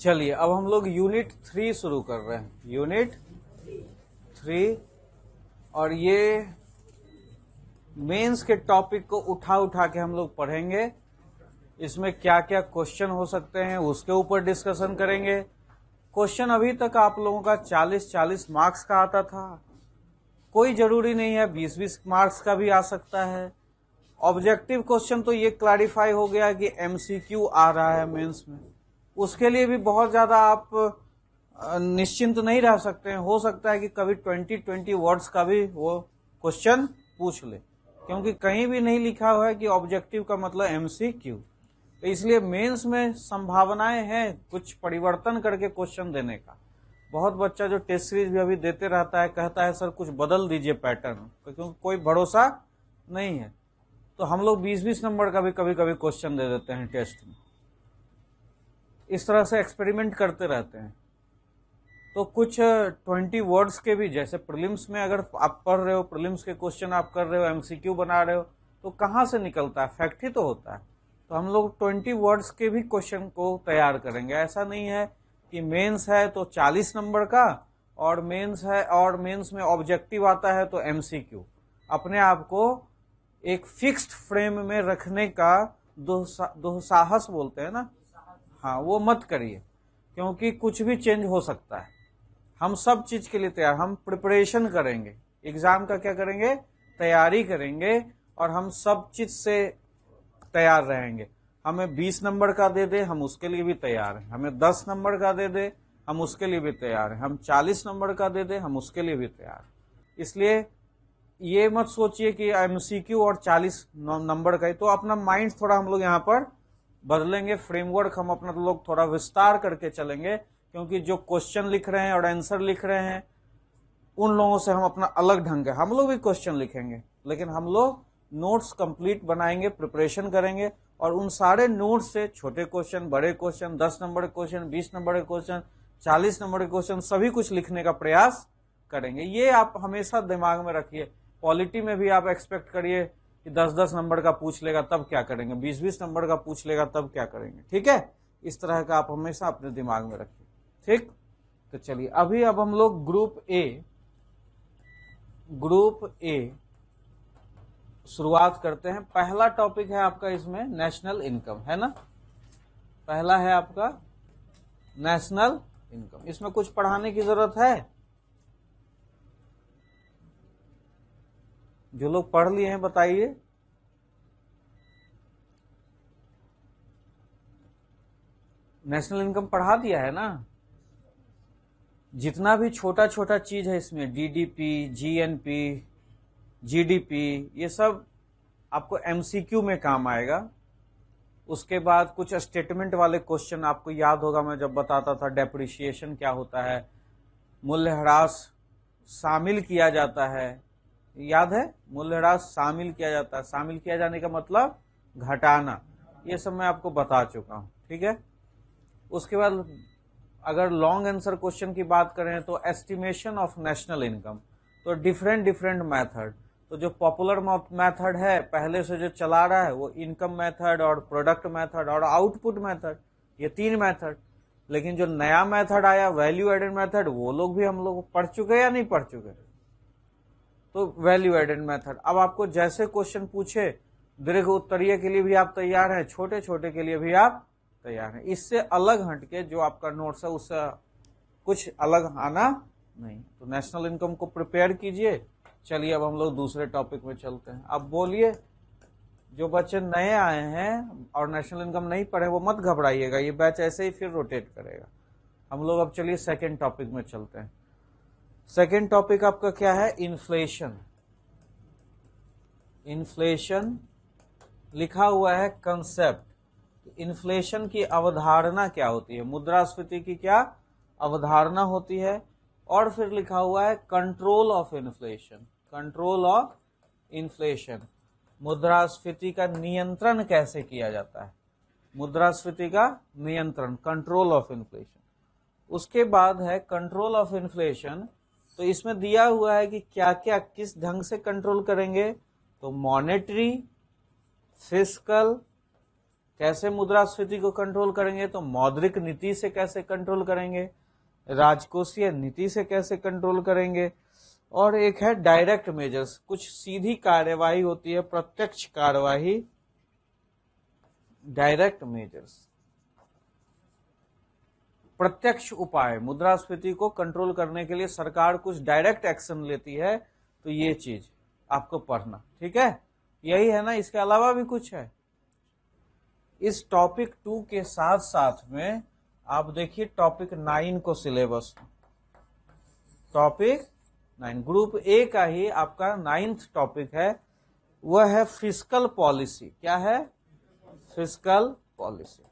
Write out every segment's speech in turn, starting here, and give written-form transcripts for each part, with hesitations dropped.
चलिए अब हम लोग यूनिट 3 शुरू कर रहे हैं। यूनिट 3 और ये मेंस के टॉपिक को उठा उठा के हम लोग पढ़ेंगे। इसमें क्या क्या क्वेश्चन हो सकते हैं उसके ऊपर डिस्कशन करेंगे। क्वेश्चन अभी तक आप लोगों का 40-40 मार्क्स का आता था, कोई जरूरी नहीं है 20-20 मार्क्स का भी आ सकता है। ऑब्जेक्टिव क्वेश्चन तो ये क्लैरिफाई हो गया कि एमसीक्यू आ रहा है मेंस में, उसके लिए भी बहुत ज्यादा आप निश्चिंत नहीं रह सकते हैं। हो सकता है कि कभी 20-20 वर्ड्स का भी वो क्वेश्चन पूछ ले, क्योंकि कहीं भी नहीं लिखा हुआ है कि ऑब्जेक्टिव का मतलब एमसीक्यू। तो इसलिए मेंस में संभावनाएं हैं कुछ परिवर्तन करके क्वेश्चन देने का। बहुत बच्चा जो टेस्ट सीरीज भी अभी देते रहता है कहता है सर कुछ बदल दीजिए पैटर्न, क्योंकि कोई भरोसा नहीं है। तो हम लोग 20-20 नंबर का भी कभी कभी क्वेश्चन दे देते हैं टेस्ट में। इस तरह से एक्सपेरिमेंट करते रहते हैं। तो कुछ 20 वर्ड्स के भी, जैसे प्रीलिम्स में अगर आप पढ़ रहे हो, प्रीलिम्स के क्वेश्चन आप कर रहे हो, एमसीक्यू बना रहे हो, तो कहाँ से निकलता है? फैक्ट ही तो होता है। तो हम लोग 20 वर्ड्स के भी क्वेश्चन को तैयार करेंगे। ऐसा नहीं है कि मेंस है तो 40 नंबर का और मेंस है और मेंस में ऑब्जेक्टिव आता है तो एमसीक्यू। अपने आप को एक फिक्स्ड फ्रेम में रखने का दुस्साहस बोलते हैं ना, हाँ, वो मत करिए, क्योंकि कुछ भी चेंज हो सकता है। हम सब चीज के लिए तैयार, हम प्रिपरेशन करेंगे, एग्जाम का क्या करेंगे, तैयारी करेंगे, और हम सब चीज से तैयार रहेंगे। हमें 20 नंबर का दे दे हम उसके लिए भी तैयार हैं, हमें 10 नंबर का दे दे हम उसके लिए भी तैयार हैं, हम 40 नंबर का दे दे हम उसके लिए भी तैयार हैं। इसलिए ये मत सोचिए कि एमसीक्यू और 40 नंबर का ही। तो अपना माइंड थोड़ा हम लोग यहाँ पर बदलेंगे, फ्रेमवर्क हम अपना लोग थोड़ा विस्तार करके चलेंगे, क्योंकि जो क्वेश्चन लिख रहे हैं और आंसर लिख रहे हैं उन लोगों से हम अपना अलग ढंग है। हम लोग भी क्वेश्चन लिखेंगे, लेकिन हम लोग नोट्स कंप्लीट बनाएंगे, प्रिपरेशन करेंगे, और उन सारे नोट्स से छोटे क्वेश्चन, बड़े क्वेश्चन, 10 नंबर के क्वेश्चन, 20 नंबर के क्वेश्चन, 40 नंबर के क्वेश्चन, सभी कुछ लिखने का प्रयास करेंगे। ये आप हमेशा दिमाग में रखिए। पॉलिटी में भी आप एक्सपेक्ट करिए कि 10-10 नंबर का पूछ लेगा तब क्या करेंगे, 20-20 नंबर का पूछ लेगा तब क्या करेंगे, ठीक है? इस तरह का आप हमेशा अपने दिमाग में रखिए, ठीक? तो चलिए अब हम लोग ग्रुप ए शुरुआत करते हैं। पहला टॉपिक है आपका इसमें नेशनल इनकम, है ना? पहला है आपका नेशनल इनकम। इसमें कुछ पढ़ाने की जरूरत है? जो लोग पढ़ लिए हैं बताइए। नेशनल इनकम पढ़ा दिया है ना? जितना भी छोटा छोटा चीज है इसमें, डीडीपी, जीएनपी, जीडीपी, ये सब आपको एमसीक्यू में काम आएगा। उसके बाद कुछ स्टेटमेंट वाले क्वेश्चन आपको याद होगा, मैं जब बताता था डेप्रिसिएशन क्या होता है, मूल्यह्रास शामिल किया जाता है, याद है? मूल्यह्रास शामिल किया जाता है, शामिल किया जाने का मतलब घटाना, ये सब मैं आपको बता चुका हूं, ठीक है? उसके बाद अगर लॉन्ग आंसर क्वेश्चन की बात करें तो एस्टिमेशन ऑफ नेशनल इनकम, तो डिफरेंट मेथड। तो जो पॉपुलर मेथड है पहले से जो चला रहा है वो इनकम मेथड और प्रोडक्ट मेथड और आउटपुट मेथड, ये 3 मेथड। लेकिन जो नया मेथड आया वैल्यू एडेड मेथड, वो लोग भी हम लोग पढ़ चुके या नहीं पढ़ चुके? तो वैल्यू एडेड मेथड। अब आपको जैसे क्वेश्चन पूछे, दीर्घ उत्तरीय के लिए भी आप तैयार हैं, छोटे छोटे के लिए भी आप तैयार हैं। इससे अलग हटके जो आपका नोट्स है उससे कुछ अलग आना नहीं। तो नेशनल इनकम को प्रिपेयर कीजिए। चलिए अब हम लोग दूसरे टॉपिक में चलते हैं। अब बोलिए, जो बच्चे नए आए हैं और नेशनल इनकम नहीं पढ़े वो मत घबराइएगा, ये बैच ऐसे ही फिर रोटेट करेगा। हम लोग अब चलिए सेकेंड टॉपिक में चलते हैं। सेकेंड टॉपिक आपका क्या है? इन्फ्लेशन। इन्फ्लेशन लिखा हुआ है कंसेप्ट। इन्फ्लेशन की अवधारणा क्या होती है, मुद्रास्फीति की क्या अवधारणा होती है, और फिर लिखा हुआ है control of inflation. Control of inflation, मुद्रास्फीति का नियंत्रण कैसे किया जाता है, मुद्रास्फीति का नियंत्रण, कंट्रोल ऑफ इन्फ्लेशन। उसके बाद है कंट्रोल ऑफ इन्फ्लेशन। तो इसमें दिया हुआ है कि क्या क्या किस ढंग से कंट्रोल करेंगे, तो मॉनेटरी, फिस्कल, कैसे मुद्रास्फीति को कंट्रोल करेंगे, तो मौद्रिक नीति से कैसे कंट्रोल करेंगे, राजकोषीय नीति से कैसे कंट्रोल करेंगे, और एक है डायरेक्ट मेजर्स, कुछ सीधी कार्यवाही होती है, प्रत्यक्ष कार्यवाही, डायरेक्ट मेजर्स, प्रत्यक्ष उपाय। मुद्रास्फीति को कंट्रोल करने के लिए सरकार कुछ डायरेक्ट एक्शन लेती है, तो ये चीज आपको पढ़ना, ठीक है, यही है ना, इसके अलावा भी कुछ है। इस टॉपिक 2 के साथ साथ में आप देखिए टॉपिक 9 को सिलेबस, टॉपिक 9 ग्रुप ए का ही आपका 9th टॉपिक है, वह है फिस्कल पॉलिसी। क्या है? फिस्कल पॉलिसी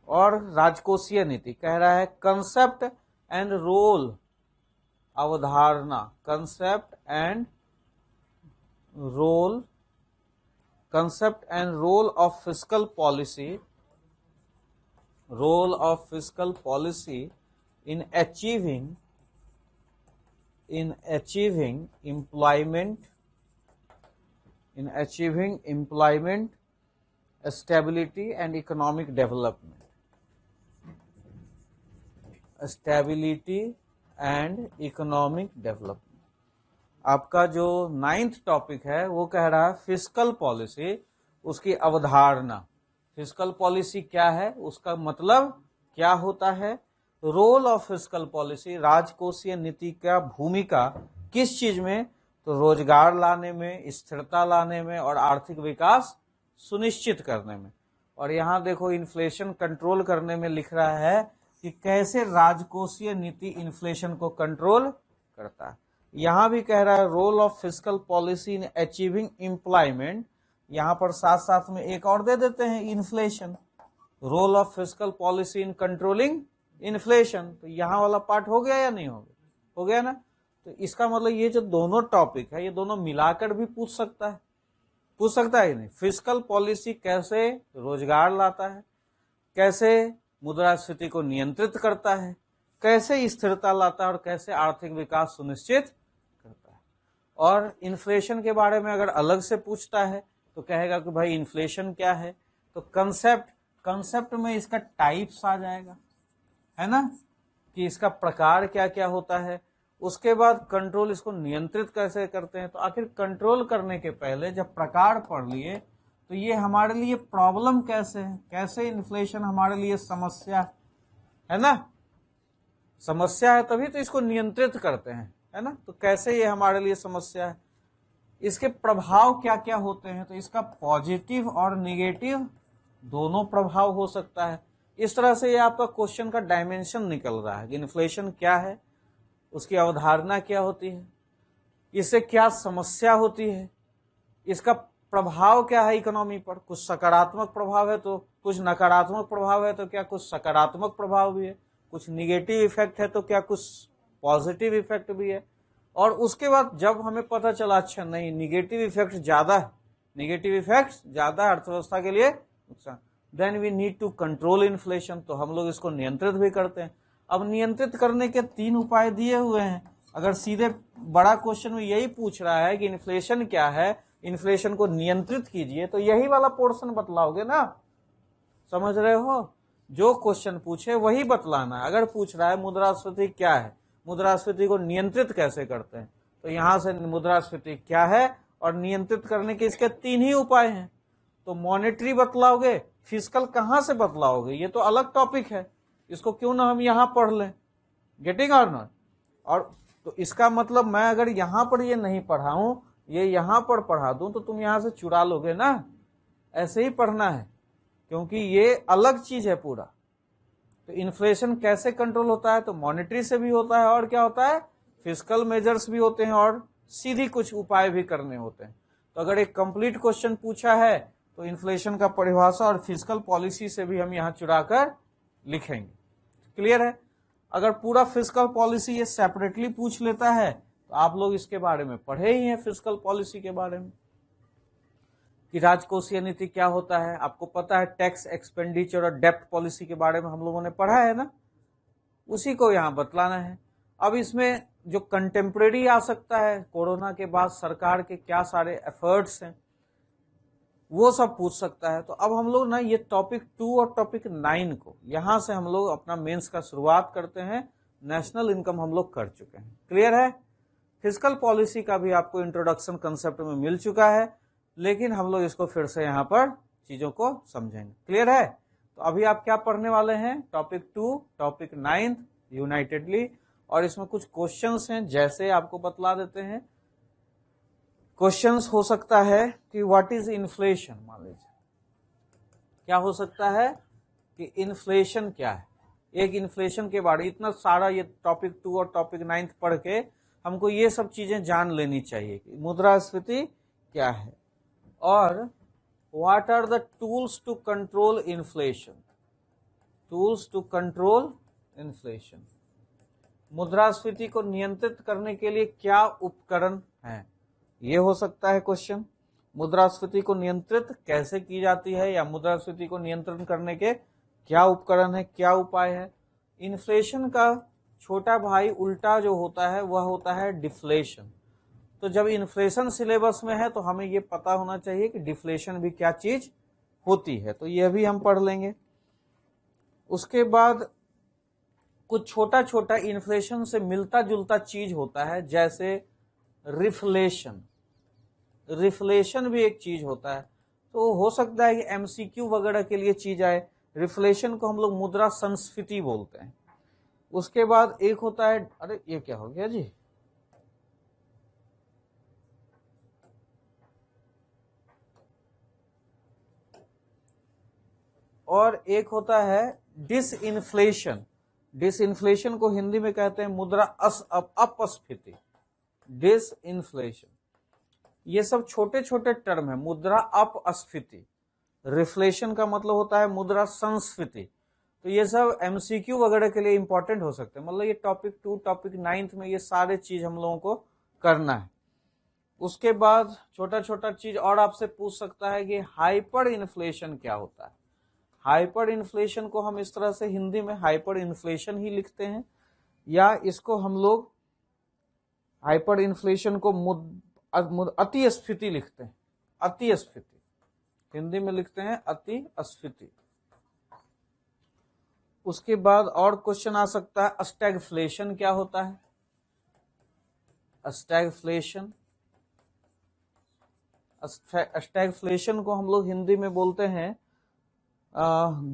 और राजकोषीय नीति। कह रहा है कंसेप्ट एंड रोल, अवधारणा, concept and role, concept and role of fiscal policy, role of fiscal policy in achieving employment, stability and economic development, stability and economic development। आपका जो 9th टॉपिक है वो कह रहा है फिस्कल पॉलिसी, उसकी अवधारणा, फिस्कल पॉलिसी क्या है, उसका मतलब क्या होता है, रोल ऑफ फिस्कल पॉलिसी, राजकोषीय नीति का भूमिका किस चीज में, तो रोजगार लाने में, स्थिरता लाने में और आर्थिक विकास सुनिश्चित करने में। और यहाँ देखो इन्फ्लेशन कंट्रोल करने में लिख रहा है कि कैसे राजकोषीय नीति इन्फ्लेशन को कंट्रोल करता है। यहां भी कह रहा है role of fiscal policy in achieving employment, यहां पर साथ साथ में एक और दे देते हैं inflation, role of fiscal policy in controlling inflation. तो यहां वाला पार्ट हो गया या नहीं हो गया? हो गया ना। तो इसका मतलब ये जो दोनों टॉपिक है ये दोनों मिलाकर भी पूछ सकता है नहीं। फिस्कल पॉलिसी कैसे रोजगार लाता है, कैसे मुद्रास्फीति को नियंत्रित करता है, कैसे स्थिरता लाता है और कैसे आर्थिक विकास सुनिश्चित करता है। और इन्फ्लेशन के बारे में अगर अलग से पूछता है तो कहेगा कि भाई इन्फ्लेशन क्या है, तो कंसेप्ट में इसका टाइप्स आ जाएगा, है ना, कि इसका प्रकार क्या क्या होता है। उसके बाद कंट्रोल, इसको नियंत्रित कैसे करते हैं। तो आखिर कंट्रोल करने के पहले जब प्रकार पढ़ लिए तो ये हमारे लिए प्रॉब्लम कैसे है, कैसे इन्फ्लेशन हमारे लिए समस्या है ना, समस्या है तभी तो इसको नियंत्रित करते हैं, है ना। तो कैसे ये हमारे लिए समस्या है, इसके प्रभाव क्या क्या होते हैं, तो इसका पॉजिटिव और निगेटिव दोनों प्रभाव हो सकता है। इस तरह से ये आपका क्वेश्चन का डायमेंशन निकल रहा है कि इन्फ्लेशन क्या है, उसकी अवधारणा क्या होती है, इससे क्या समस्या होती है, इसका प्रभाव क्या है इकोनॉमी पर। कुछ सकारात्मक प्रभाव है तो कुछ नकारात्मक प्रभाव है, तो क्या कुछ सकारात्मक प्रभाव भी है, कुछ निगेटिव इफेक्ट है तो क्या कुछ पॉजिटिव इफेक्ट भी है। और उसके बाद जब हमें पता चला अच्छा नहीं निगेटिव इफेक्ट ज्यादा है, निगेटिव इफेक्ट ज्यादा है अर्थव्यवस्था के लिए नुकसान, then we need to control inflation, तो हम लोग इसको नियंत्रित भी करते हैं। अब नियंत्रित करने के 3 उपाय दिए हुए हैं। अगर सीधे बड़ा क्वेश्चन में यही पूछ रहा है कि इन्फ्लेशन क्या है, इन्फ्लेशन को नियंत्रित कीजिए, तो यही वाला पोर्शन बतलाओगे ना, समझ रहे हो। जो क्वेश्चन पूछे वही बतलाना। अगर पूछ रहा है मुद्रास्फीति क्या है, मुद्रास्फीति को नियंत्रित कैसे करते हैं, तो यहां से मुद्रास्फीति क्या है और नियंत्रित करने के इसके 3 ही उपाय हैं। तो मॉनेटरी बतलाओगे, फिस्कल कहां से बतलाओगे, ये तो अलग टॉपिक है, इसको क्यों ना हम यहां पढ़ लें, गेटिंग और नॉट। और तो इसका मतलब मैं अगर यहां पर ये नहीं पढ़ाऊं, ये यहां पर पढ़ा दूं, तो तुम यहां से चुरा लोगे ना। ऐसे ही पढ़ना है क्योंकि ये अलग चीज है पूरा। तो इन्फ्लेशन कैसे कंट्रोल होता है, तो मॉनेटरी से भी होता है, और क्या होता है, फिस्कल मेजर्स भी होते हैं, और सीधी कुछ उपाय भी करने होते हैं। तो अगर एक कंप्लीट क्वेश्चन पूछा है तो इन्फ्लेशन का परिभाषा और फिस्कल पॉलिसी से भी हम यहाँ चुराकर लिखेंगे। क्लियर है। अगर पूरा फिस्कल पॉलिसी ये सेपरेटली पूछ लेता है तो आप लोग इसके बारे में पढ़े ही हैं, फिस्कल पॉलिसी के बारे में कि राजकोषीय नीति क्या होता है। आपको पता है टैक्स एक्सपेंडिचर और डेप्ट पॉलिसी के बारे में हम लोगों ने पढ़ा है ना, उसी को यहाँ बतलाना है। अब इसमें जो कंटेम्प्रेरी आ सकता है, कोरोना के बाद सरकार के क्या सारे एफर्ट्स हैं, वो सब पूछ सकता है। तो अब हम लोग ना ये टॉपिक 2 और टॉपिक 9 को यहां से हम लोग अपना मेंस का शुरुआत करते हैं। नेशनल इनकम हम लोग कर चुके हैं, क्लियर है। फिस्कल पॉलिसी का भी आपको इंट्रोडक्शन कंसेप्ट में मिल चुका है, लेकिन हम लोग इसको फिर से यहाँ पर चीजों को समझेंगे, क्लियर है। तो अभी आप क्या पढ़ने वाले हैं, टॉपिक 2 टॉपिक 9 यूनाइटेडली, और इसमें कुछ क्वेश्चंस हैं, जैसे आपको बतला देते हैं। क्वेश्चंस हो सकता है कि व्हाट इज इन्फ्लेशन, मान लीजिए क्या हो सकता है कि इन्फ्लेशन क्या है। एक इन्फ्लेशन के बारे में इतना सारा ये टॉपिक 2 और टॉपिक 9 पढ़ के हमको ये सब चीजें जान लेनी चाहिए कि मुद्रास्फीति क्या है और what are the tools to control inflation. Tools to control inflation, मुद्रास्फीति को नियंत्रित करने के लिए क्या उपकरण हैं, ये हो सकता है क्वेश्चन। मुद्रास्फीति को नियंत्रित कैसे की जाती है, या मुद्रास्फीति को नियंत्रण करने के क्या उपकरण है, क्या उपाय है। इन्फ्लेशन का छोटा भाई उल्टा जो होता है वह होता है डिफ्लेशन। तो जब इन्फ्लेशन सिलेबस में है तो हमें ये पता होना चाहिए कि डिफ्लेशन भी क्या चीज होती है, तो यह भी हम पढ़ लेंगे। उसके बाद कुछ छोटा छोटा इन्फ्लेशन से मिलता जुलता चीज होता है, जैसे रिफ्लेशन। रिफ्लेशन भी एक चीज होता है, तो हो सकता है कि एमसीक्यू वगैरह के लिए चीज आए। रिफ्लेशन को हम लोग मुद्रा संस्फीति बोलते हैं। उसके बाद एक होता है, अरे ये क्या हो गया जी, और एक होता है डिसइन्फ्लेशन। डिसइन्फ्लेशन को हिंदी में कहते हैं मुद्रा अपस्फीति, डिसइन्फ्लेशन। ये सब छोटे छोटे टर्म है। मुद्रा अपस्फीति, रिफ्लेशन का मतलब होता है मुद्रा संस्फीति। तो ये सब एमसीक्यू वगैरह के लिए इंपॉर्टेंट हो सकते हैं, मतलब ये टॉपिक 2 टॉपिक 9 में ये सारे चीज हम लोगों को करना है। उसके बाद छोटा छोटा चीज और आपसे पूछ सकता है कि हाइपर इन्फ्लेशन क्या होता है। हाइपर इन्फ्लेशन को हम इस तरह से हिंदी में हाइपर इन्फ्लेशन ही लिखते हैं, या इसको हम लोग हाइपर इन्फ्लेशन को अति स्फीति लिखते हैं। अति स्फीति हिंदी में लिखते हैं अति स्फीति। उसके बाद और क्वेश्चन आ सकता है स्टैगफ्लेशन क्या होता है। स्टैगफ्लेशन, स्टैगफ्लेशन को हम लोग हिंदी में बोलते हैं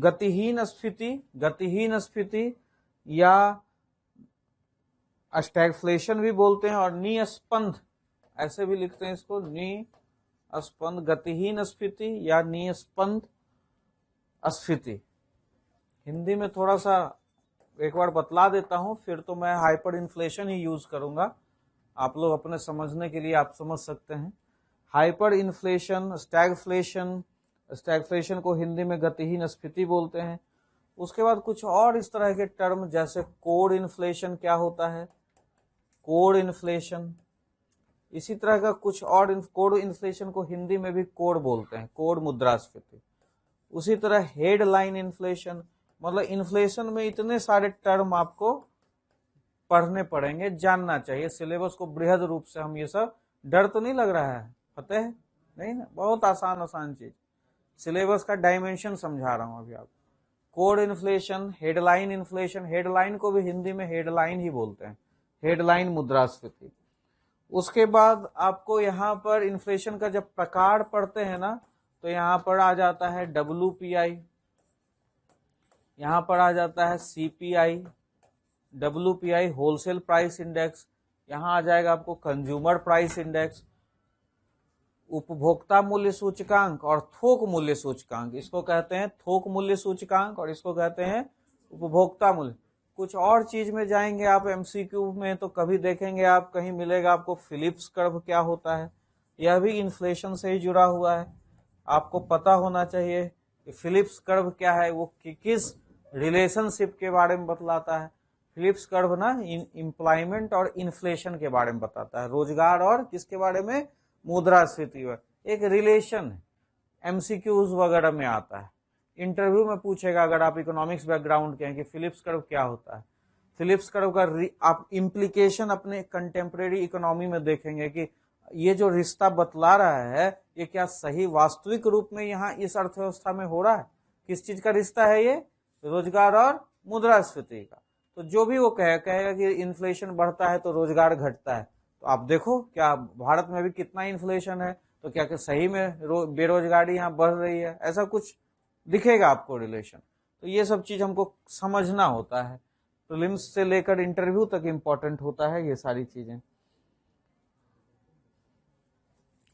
गतिहीन स्फीति, गतिहीन स्फीति, या स्टैगफ्लेशन भी बोलते हैं, और निस्पंद ऐसे भी लिखते हैं इसको, निस्पंद, गतिहीन स्फीति या निस्पंद स्फीति। हिंदी में थोड़ा सा एक बार बतला देता हूं, फिर तो मैं हाइपर इन्फ्लेशन ही यूज करूंगा। आप लोग अपने समझने के लिए आप समझ सकते हैं। हाइपर इन्फ्लेशन, स्टैगफ्लेशन, स्टैगफ्लेशन को हिंदी में गतिहीन स्फीति बोलते हैं। उसके बाद कुछ और इस तरह के टर्म, जैसे कोड इन्फ्लेशन क्या होता है, कोड इन्फ्लेशन। इसी तरह का कुछ और, कोड इन्फ्लेशन को हिंदी में भी कोड बोलते हैं, कोड मुद्रास्फीति। उसी तरह हेडलाइन इन्फ्लेशन, मतलब इन्फ्लेशन में इतने सारे टर्म आपको पढ़ने पड़ेंगे, जानना चाहिए। सिलेबस को बृहद रूप से हम ये सब, डर तो नहीं लग रहा है, पता है नहीं ना, बहुत आसान आसान चीज। सिलेबस का डायमेंशन समझा रहा हूं अभी आप। Code inflation, headline inflation, headline को भी हिंदी में हेडलाइन ही बोलते हैं, हेडलाइन मुद्रास्फीति। उसके बाद आपको यहाँ पर इन्फ्लेशन का जब प्रकार पढ़ते हैं ना, तो यहाँ पर आ जाता है WPI, यहाँ पर आ जाता है CPI, WPI wholesale price index, यहाँ आ जाएगा आपको कंज्यूमर प्राइस इंडेक्स, उपभोक्ता मूल्य सूचकांक और थोक मूल्य सूचकांक। इसको कहते हैं थोक मूल्य सूचकांक और इसको कहते हैं उपभोक्ता मूल्य। कुछ और चीज में जाएंगे आप एमसीक्यू में तो कभी देखेंगे आप, कहीं मिलेगा आपको फिलिप्स कर्व क्या होता है, यह भी इन्फ्लेशन से ही जुड़ा हुआ है। आपको पता होना चाहिए कि फिलिप्स कर्व क्या है, वो किस रिलेशनशिप के बारे में बतलाता है। फिलिप्स कर्व ना एम्प्लॉयमेंट और इन्फ्लेशन के बारे में बताता है, रोजगार और किसके बारे में, मुद्रास्फीति। एक रिलेशन है, एमसीक्यूज वगैरह में आता है, इंटरव्यू में पूछेगा अगर आप इकोनॉमिक्स बैकग्राउंड के हैं कि फिलिप्स कर्व क्या होता है। फिलिप्स कर्व का आप इम्प्लीकेशन अपने कंटेम्प्रेरी इकोनॉमी में देखेंगे कि ये जो रिश्ता बतला रहा है ये क्या सही वास्तविक रूप में यहाँ इस अर्थव्यवस्था में हो रहा है? किस चीज का रिश्ता है ये? रोजगार और मुद्रास्फीति का। तो जो भी वो कहेगा कि इन्फ्लेशन बढ़ता है तो रोजगार घटता है, तो आप देखो क्या भारत में भी कितना इन्फ्लेशन है, तो क्या सही में बेरोजगारी यहाँ बढ़ रही है? ऐसा कुछ दिखेगा आपको रिलेशन। तो ये सब चीज हमको समझना होता है, प्रीलिम्स से लेकर इंटरव्यू तक इंपॉर्टेंट होता है ये सारी चीजें।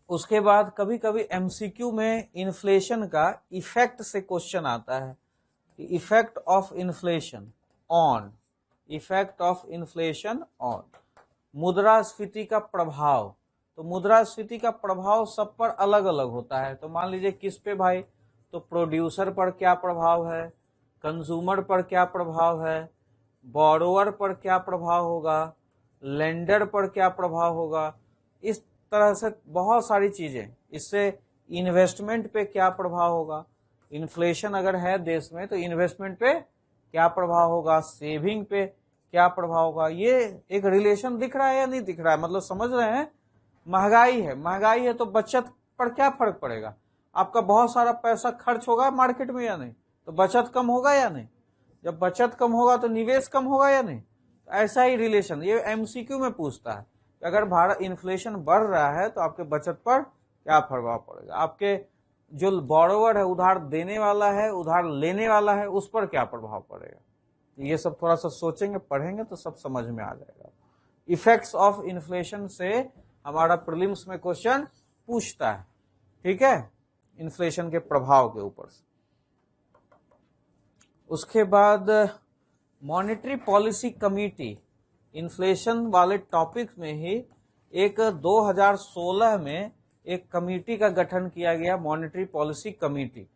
उसके बाद कभी कभी एमसीक्यू में इन्फ्लेशन का इफेक्ट से क्वेश्चन आता है, effect of inflation on, effect of inflation on, मुद्रास्फीति का प्रभाव। तो मुद्रास्फीति का प्रभाव सब पर अलग अलग होता है। तो मान लीजिए किस पे भाई, तो प्रोड्यूसर पर क्या प्रभाव है, कंज्यूमर पर क्या प्रभाव है, बोरोवर पर क्या प्रभाव होगा, लेंडर पर क्या प्रभाव होगा, इस तरह से बहुत सारी चीजें। इससे इन्वेस्टमेंट पे क्या प्रभाव होगा, इन्फ्लेशन अगर है देश में तो इन्वेस्टमेंट पे क्या प्रभाव होगा, सेविंग पे क्या प्रभाव होगा। ये एक रिलेशन दिख रहा है या नहीं दिख रहा है? मतलब समझ रहे हैं? महंगाई है तो बचत पर क्या फर्क पड़ेगा? आपका बहुत सारा पैसा खर्च होगा मार्केट में या नहीं, तो बचत कम होगा या नहीं? जब बचत कम होगा तो निवेश कम होगा या नहीं? तो ऐसा ही रिलेशन ये एमसीक्यू में पूछता है, अगर भारत इन्फ्लेशन बढ़ रहा है तो आपके बचत पर क्या प्रभाव पड़ेगा, आपके जो बोरोवर है, उधार देने वाला है, उधार लेने वाला है, उस पर क्या प्रभाव पड़ेगा। ये सब थोड़ा सा सोचेंगे, पढ़ेंगे तो सब समझ में आ जाएगा। इफेक्ट्स ऑफ इन्फ्लेशन से हमारा प्रीलिम्स में क्वेश्चन पूछता है, ठीक है, इन्फ्लेशन के प्रभाव के ऊपर से। उसके बाद मॉनेटरी पॉलिसी कमेटी, इन्फ्लेशन वाले टॉपिक में ही एक 2016 में एक कमेटी का गठन किया गया, मॉनेटरी पॉलिसी कमेटी,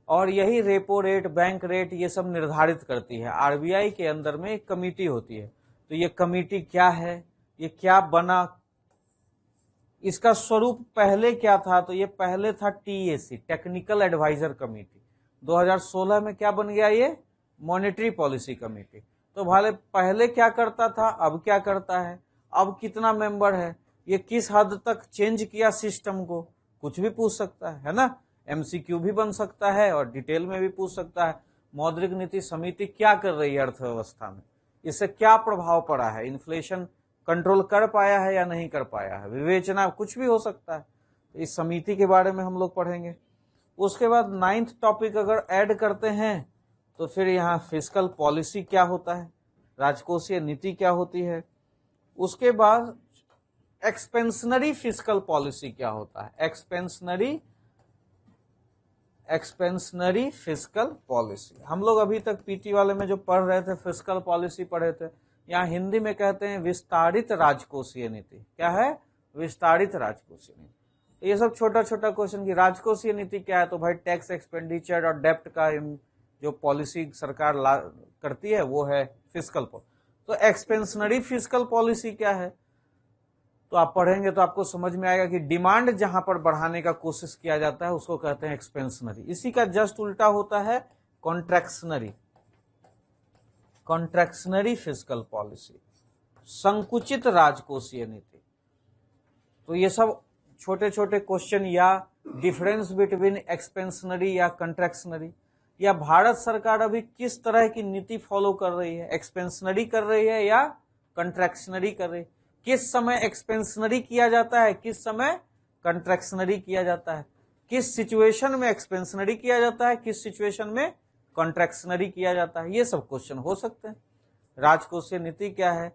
और यही रेपो रेट, बैंक रेट ये सब निर्धारित करती है। आरबीआई के अंदर में एक कमेटी होती है। तो ये कमेटी क्या है, ये क्या बना, इसका स्वरूप पहले क्या था? तो ये पहले था टीएसी, टेक्निकल एडवाइजर कमेटी। 2016 में क्या बन गया ये? Monetary policy committee. तो भाले पहले क्या करता था, अब क्या करता है, अब कितना मेंबर है, ये किस हद तक चेंज किया सिस्टम को, कुछ भी पूछ सकता है ना? एमसीक्यू भी बन सकता है और डिटेल में भी पूछ सकता है। मौद्रिक नीति समिति क्या कर रही है अर्थव्यवस्था में, इससे क्या प्रभाव पड़ा है, इन्फ्लेशन कंट्रोल कर पाया है या नहीं कर पाया है, विवेचना कुछ भी हो सकता है। तो इस समिति के बारे में हम लोग पढ़ेंगे। उसके बाद 9th टॉपिक अगर ऐड करते हैं तो फिर यहाँ फिस्कल पॉलिसी क्या होता है, राजकोषीय नीति क्या होती है। उसके बाद एक्सपेंशनरी फिस्कल पॉलिसी क्या होता है, एक्सपेंशनरी फिस्कल पॉलिसी। हम लोग अभी तक पीटी वाले में जो पढ़ रहे थे फिस्कल पॉलिसी पढ़े थे, यहाँ हिंदी में कहते हैं विस्तारित राजकोषीय नीति। क्या है? विस्तारित राजकोषीय नीति। ये सब छोटा छोटा क्वेश्चन की राजकोषीय नीति क्या है, तो भाई टैक्स एक्सपेंडिचर और डेप्ट का जो पॉलिसी सरकार करती है वो है फिस्कल पॉलिसी। तो एक्सपेंशनरी फिस्कल पॉलिसी क्या है, तो आप पढ़ेंगे तो आपको समझ में आएगा कि डिमांड जहां पर बढ़ाने का कोशिश किया जाता है उसको कहते हैं एक्सपेंशनरी। इसी का जस्ट उल्टा होता है कॉन्ट्रैक्शनरी, कॉन्ट्रैक्शनरी फिस्कल पॉलिसी, संकुचित राजकोषीय नीति। तो ये सब छोटे छोटे क्वेश्चन, या डिफरेंस बिटवीन एक्सपेंशनरी या कॉन्ट्रैक्शनरी, या भारत सरकार अभी किस तरह की नीति फॉलो कर रही है, एक्सपेंशनरी कर रही है या कॉन्ट्रैक्शनरी कर रही है, किस समय एक्सपेंशनरी किया जाता है, किस समय कॉन्ट्रैक्शनरी किया जाता है, किस सिचुएशन में एक्सपेंशनरी किया जाता है, किस सिचुएशन में कॉन्ट्रैक्शनरी किया जाता है। ये सब क्वेश्चन हो सकते हैं। राजकोषीय नीति क्या है,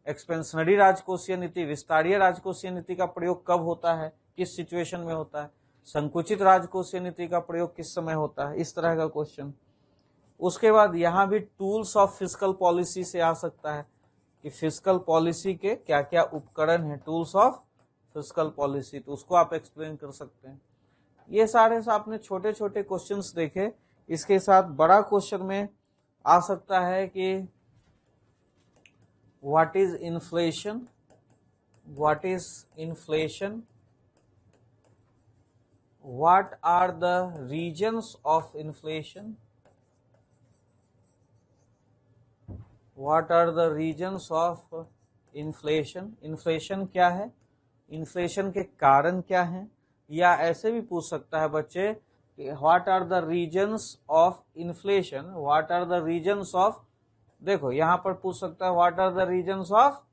एक्सपेंशनरी राजकोषीय नीति, विस्तारीय राजकोषीय नीति का प्रयोग कब होता है, किस सिचुएशन में होता है, संकुचित राजकोषीय नीति का प्रयोग किस समय होता है, इस तरह का क्वेश्चन। उसके बाद यहां भी टूल्स ऑफ फिस्कल पॉलिसी से आ सकता है कि फिस्कल पॉलिसी के क्या क्या उपकरण हैं, टूल्स ऑफ फिस्कल पॉलिसी, तो उसको आप एक्सप्लेन कर सकते हैं। ये सारे आपने छोटे छोटे क्वेश्चंस देखे। इसके साथ बड़ा क्वेश्चन में आ सकता है कि what is inflation, what is inflation, what are the regions of inflation, what are the regions of inflation, inflation क्या है इन्फ्लेशन के कारण क्या हैं, या ऐसे भी पूछ सकता है बच्चे what are the reasons of inflation, what are the reasons of, देखो यहां पर पूछ सकता है what are the reasons of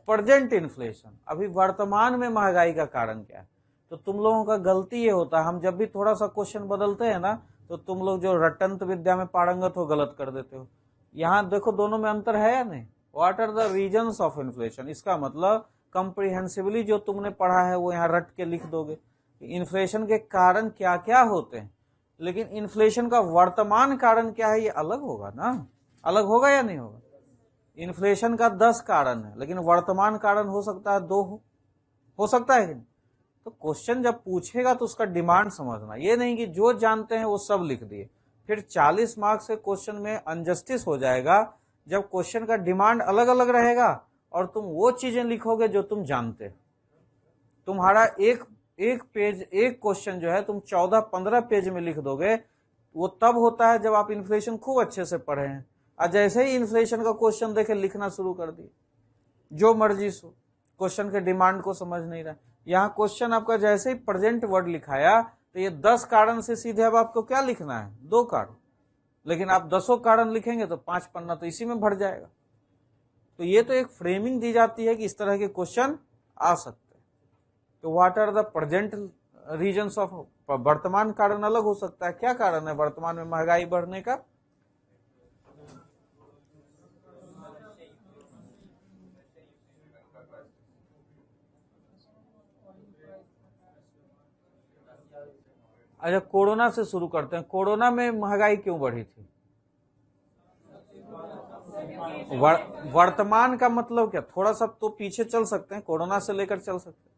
present inflation, अभी वर्तमान में महंगाई का कारण क्या है। तो तुम लोगों का गलती ये होता है, हम जब भी थोड़ा सा क्वेश्चन बदलते हैं ना तो तुम लोग जो रटंत विद्या में पारंगत हो गलत कर देते हो। यहां देखो दोनों में अंतर है या नहीं, what are the reasons of inflation, इसका मतलब कंप्रीहेंसिवली जो तुमने पढ़ा है वो यहाँ रट के लिख दोगे। इन्फ्लेशन के कारण क्या क्या होते हैं, लेकिन इन्फ्लेशन का वर्तमान कारण क्या है ये अलग होगा ना, अलग होगा या नहीं होगा। इन्फ्लेशन का 10 कारण है, लेकिन वर्तमान कारण हो सकता है 2 हो सकता है कि नहीं। तो क्वेश्चन जब पूछेगा तो उसका डिमांड समझना, ये नहीं कि जो जानते हैं वो सब लिख दिए, फिर 40 मार्क्स के क्वेश्चन में अनजस्टिस हो जाएगा जब क्वेश्चन का डिमांड अलग अलग रहेगा और तुम वो चीजें लिखोगे जो तुम जानते हो। तुम्हारा एक पेज, एक क्वेश्चन जो है तुम 14-15 पेज में लिख दोगे, वो तब होता है जब आप इन्फ्लेशन खूब अच्छे से पढ़े हैं। और जैसे ही इन्फ्लेशन का क्वेश्चन देखे लिखना शुरू कर दिए, जो मर्जी सो, क्वेश्चन के डिमांड को समझ नहीं रहा। यहाँ क्वेश्चन आपका जैसे ही प्रेजेंट वर्ड लिखाया तो ये 10 कारण से सीधे अब आपको क्या लिखना है, 2 कारण, लेकिन आप 10 कारण लिखेंगे तो 5 पन्ना तो इसी में भर जाएगा। तो ये तो एक फ्रेमिंग दी जाती है कि इस तरह के क्वेश्चन आ सकते हैं। तो what are the present reasons of, वर्तमान कारण अलग हो सकता है, क्या कारण है वर्तमान में महंगाई बढ़ने का, अच्छा कोरोना से शुरू करते हैं। कोरोना में महंगाई क्यों बढ़ी थी, वर्तमान का मतलब क्या, थोड़ा सा तो पीछे चल सकते हैं, कोरोना से लेकर चल सकते हैं।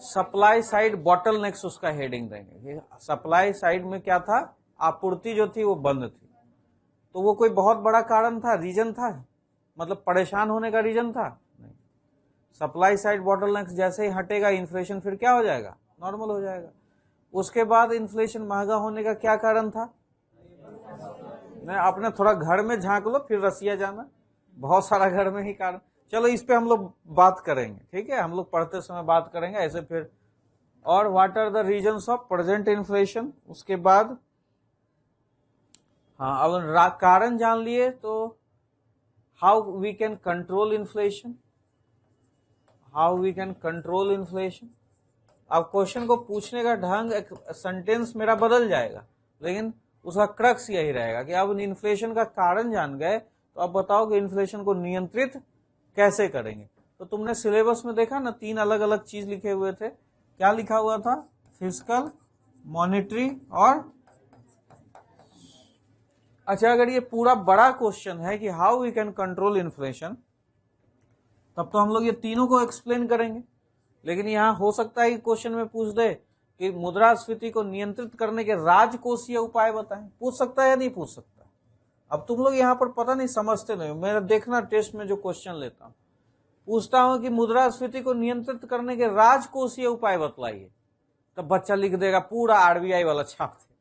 सप्लाई साइड बॉटलनेक्स उसका हेडिंग देंगे। सप्लाई साइड में क्या था, आपूर्ति जो थी वो बंद थी, तो वो कोई बहुत बड़ा कारण था, रीजन था, मतलब परेशान होने का रीजन था नहीं। सप्लाई साइड बॉटलनेक्स जैसे ही हटेगा इन्फ्लेशन फिर क्या हो जाएगा, नॉर्मल हो जाएगा। उसके बाद इन्फ्लेशन महंगा होने का क्या कारण था, मैं अपने थोड़ा घर में झांक लो फिर रसिया जाना, बहुत सारा घर में ही कारण। चलो इस पे हम लोग बात करेंगे, ठीक है, हम लोग पढ़ते समय बात करेंगे ऐसे फिर। और what are the reasons of present inflation, उसके बाद हाँ अब कारण जान लिए तो how we can control inflation, how we can control inflation. अब क्वेश्चन को पूछने का ढंग, एक सेंटेंस मेरा बदल जाएगा, लेकिन उसका क्रक्स यही रहेगा कि अब इन्फ्लेशन का कारण जान गए तो अब बताओ कि इन्फ्लेशन को नियंत्रित कैसे करेंगे। तो तुमने सिलेबस में देखा ना 3 अलग अलग चीज लिखे हुए थे, क्या लिखा हुआ था, फिस्कल, मॉनेटरी और, अच्छा अगर ये पूरा बड़ा क्वेश्चन है कि how we can control inflation, तब तो हम लोग ये तीनों को एक्सप्लेन करेंगे। लेकिन यहाँ हो सकता है कि क्वेश्चन में पूछ दे कि मुद्रास्फीति को नियंत्रित करने के राजकोषीय उपाय बताएं, पूछ सकता है या नहीं पूछ सकता। अब तुम लोग यहाँ पर पता नहीं समझते नहीं, मेरा देखना टेस्ट में जो क्वेश्चन लेता हूं, पूछता हूं कि मुद्रास्फीति को नियंत्रित करने के राजकोषीय उपाय बतलाइए, तब बच्चा लिख देगा पूरा आरबीआई वाला छाप दे।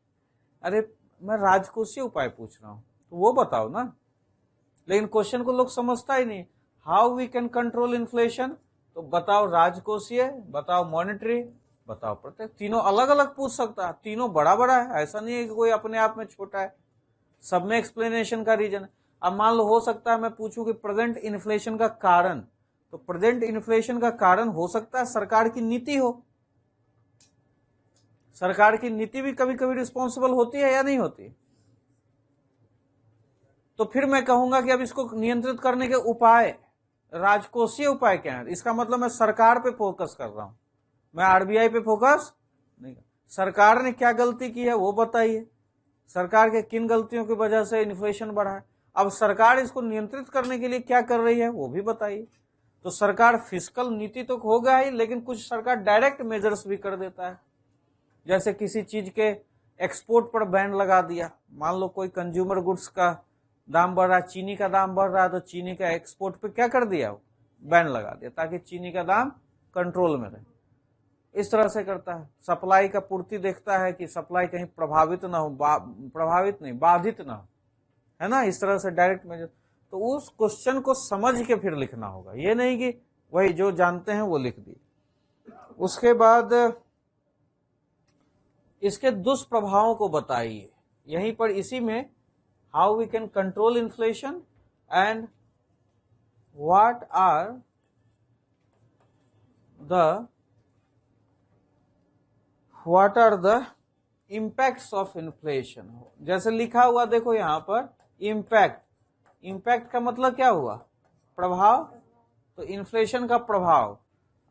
अरे मैं राजकोषीय उपाय पूछ रहा हूं तो वो बताओ ना, लेकिन क्वेश्चन को लोग समझता ही नहीं। How we can control inflation, तो बताओ राजकोषीय, बताओ मॉनेटरी, बताओ प्रत्येक, तीनों अलग अलग पूछ सकता है, तीनों बड़ा बड़ा है, ऐसा नहीं है कि कोई अपने आप में छोटा है, सब में एक्सप्लेनेशन का रीजन है। अब मान लो हो सकता है मैं पूछूं कि प्रेजेंट इन्फ्लेशन का कारण, तो प्रेजेंट इन्फ्लेशन का कारण हो सकता है सरकार की नीति हो, सरकार की नीति भी कभी कभी रिस्पॉन्सिबल होती है या नहीं होती। तो फिर मैं कहूंगा कि अब इसको नियंत्रित करने के उपाय, राजकोषीय उपाय क्या है, इसका मतलब मैं सरकार पे फोकस कर रहा हूं, मैं आरबीआई पे फोकस नहीं। सरकार ने क्या गलती की है वो बताइए, सरकार के किन गलतियों की वजह से इन्फ्लेशन बढ़ा है, अब सरकार इसको नियंत्रित करने के लिए क्या कर रही है वो भी बताइए। तो सरकार फिस्कल नीति तो होगा ही, लेकिन कुछ सरकार डायरेक्ट मेजर्स भी कर देता है, जैसे किसी चीज के एक्सपोर्ट पर बैन लगा दिया। मान लो कोई कंज्यूमर गुड्स का दाम बढ़ रहा है, चीनी का दाम बढ़ रहा है, तो चीनी का एक्सपोर्ट पे क्या कर दिया, बैन लगा दिया ताकि चीनी का दाम कंट्रोल में रहे। इस तरह से करता है। सप्लाई का पूर्ति देखता है कि सप्लाई कहीं प्रभावित ना हो, प्रभावित नहीं बाधित ना हो, है ना, इस तरह से डायरेक्ट मेजर। तो उस क्वेश्चन को समझ के फिर लिखना होगा, ये नहीं कि वही जो जानते हैं वो लिख दिए। उसके बाद इसके दुष्प्रभावों को बताइए, यहीं पर इसी में how we can control inflation and what are the impacts of inflation. जैसे लिखा हुआ देखो यहां पर इम्पैक्ट, इम्पैक्ट का मतलब क्या हुआ, प्रभाव, तो इन्फ्लेशन का प्रभाव।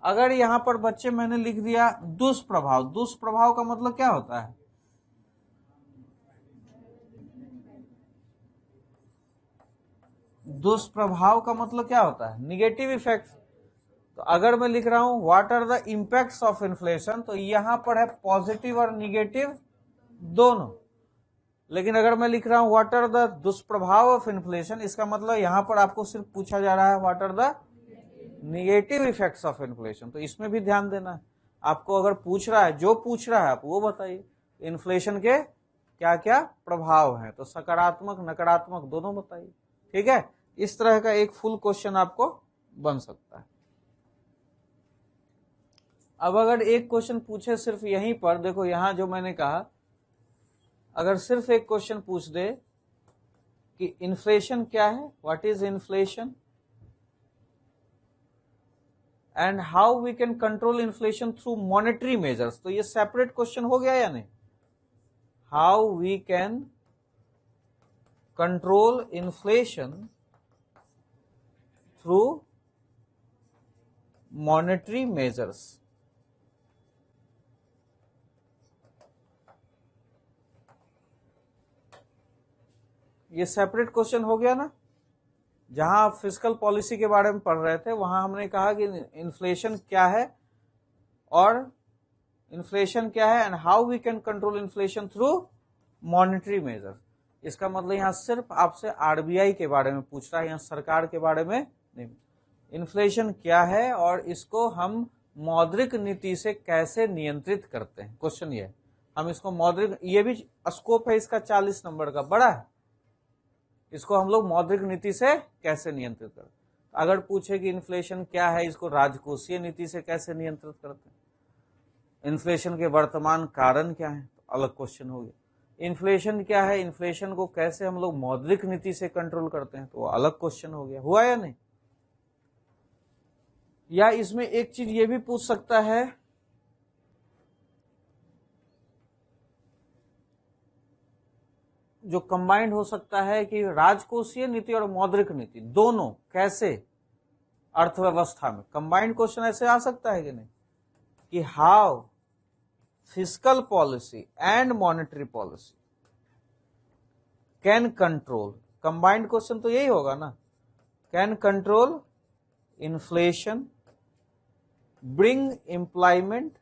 अगर यहां पर बच्चे मैंने लिख दिया दुष्प्रभाव, दुष्प्रभाव का मतलब क्या होता है, दुष्प्रभाव का मतलब क्या होता है, निगेटिव इफेक्ट्स। तो अगर मैं लिख रहा हूं what are the impacts of inflation, तो यहां पर है पॉजिटिव और निगेटिव दोनों। लेकिन अगर मैं लिख रहा हूं व्हाट आर द दुष्प्रभाव ऑफ इन्फ्लेशन, इसका मतलब यहां पर आपको सिर्फ पूछा जा रहा है what are the negative effects of inflation. तो इसमें भी ध्यान देना है आपको, अगर पूछ रहा है, जो पूछ रहा है आप वो बताइए इन्फ्लेशन के क्या क्या प्रभाव हैं, तो सकारात्मक नकारात्मक दोनों बताइए, ठीक है। इस तरह का एक फुल क्वेश्चन आपको बन सकता है। अब अगर एक क्वेश्चन पूछे सिर्फ यहीं पर, देखो यहां जो मैंने कहा, अगर सिर्फ एक क्वेश्चन पूछ दे कि इन्फ्लेशन क्या है, what is inflation and how we can control inflation through monetary measures, तो ये सेपरेट क्वेश्चन हो गया या नहीं। How we can control inflation through monetary measures, ये सेपरेट क्वेश्चन हो गया ना। जहां आप फिस्कल पॉलिसी के बारे में पढ़ रहे थे वहां हमने कहा कि इन्फ्लेशन क्या है और इन्फ्लेशन क्या है and how we can control inflation through monetary measures. इसका मतलब यहां सिर्फ आपसे आरबीआई के बारे में पूछ रहा है, यहां सरकार के बारे में नहीं। इन्फ्लेशन क्या है और इसको हम मौद्रिक नीति से कैसे नियंत्रित करते हैं, क्वेश्चन ये है। हम इसको मौद्रिक, ये भी स्कोप है इसका 40 नंबर का, बड़ा है। इसको हम लोग मौद्रिक नीति से कैसे नियंत्रित करते हैं। अगर पूछे कि इन्फ्लेशन क्या है, इसको राजकोषीय नीति से कैसे नियंत्रित करते हैं। इन्फ्लेशन के वर्तमान कारण क्या है, तो अलग क्वेश्चन हो गया। इन्फ्लेशन क्या है, इन्फ्लेशन को कैसे हम लोग मौद्रिक नीति से कंट्रोल करते हैं, तो अलग क्वेश्चन हो गया। हुआ या नहीं। या इसमें एक चीज ये भी पूछ सकता है, जो कंबाइंड हो सकता है कि राजकोषीय नीति और मौद्रिक नीति दोनों कैसे अर्थव्यवस्था में, कंबाइंड क्वेश्चन ऐसे आ सकता है कि नहीं, कि how fiscal policy and monetary policy can control, combined question तो यही होगा ना, can control inflation, bring employment,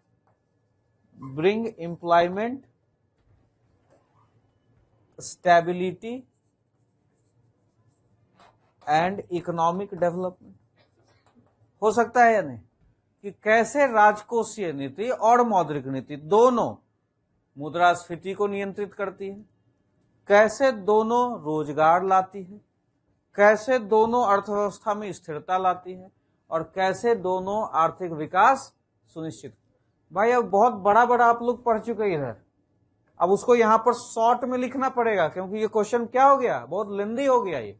stability and economic development. हो सकता है या नहीं, कि कैसे राजकोषीय नीति और मौद्रिक नीति दोनों मुद्रास्फीति को नियंत्रित करती है, कैसे दोनों रोजगार लाती है, कैसे दोनों अर्थव्यवस्था में स्थिरता लाती है और कैसे दोनों आर्थिक विकास सुनिश्चित। भाई अब बहुत बड़ा बड़ा आप लोग पढ़ चुके इधर, अब उसको यहां पर शॉर्ट में लिखना पड़ेगा, क्योंकि ये क्वेश्चन क्या हो गया, बहुत लेंदी हो गया ये।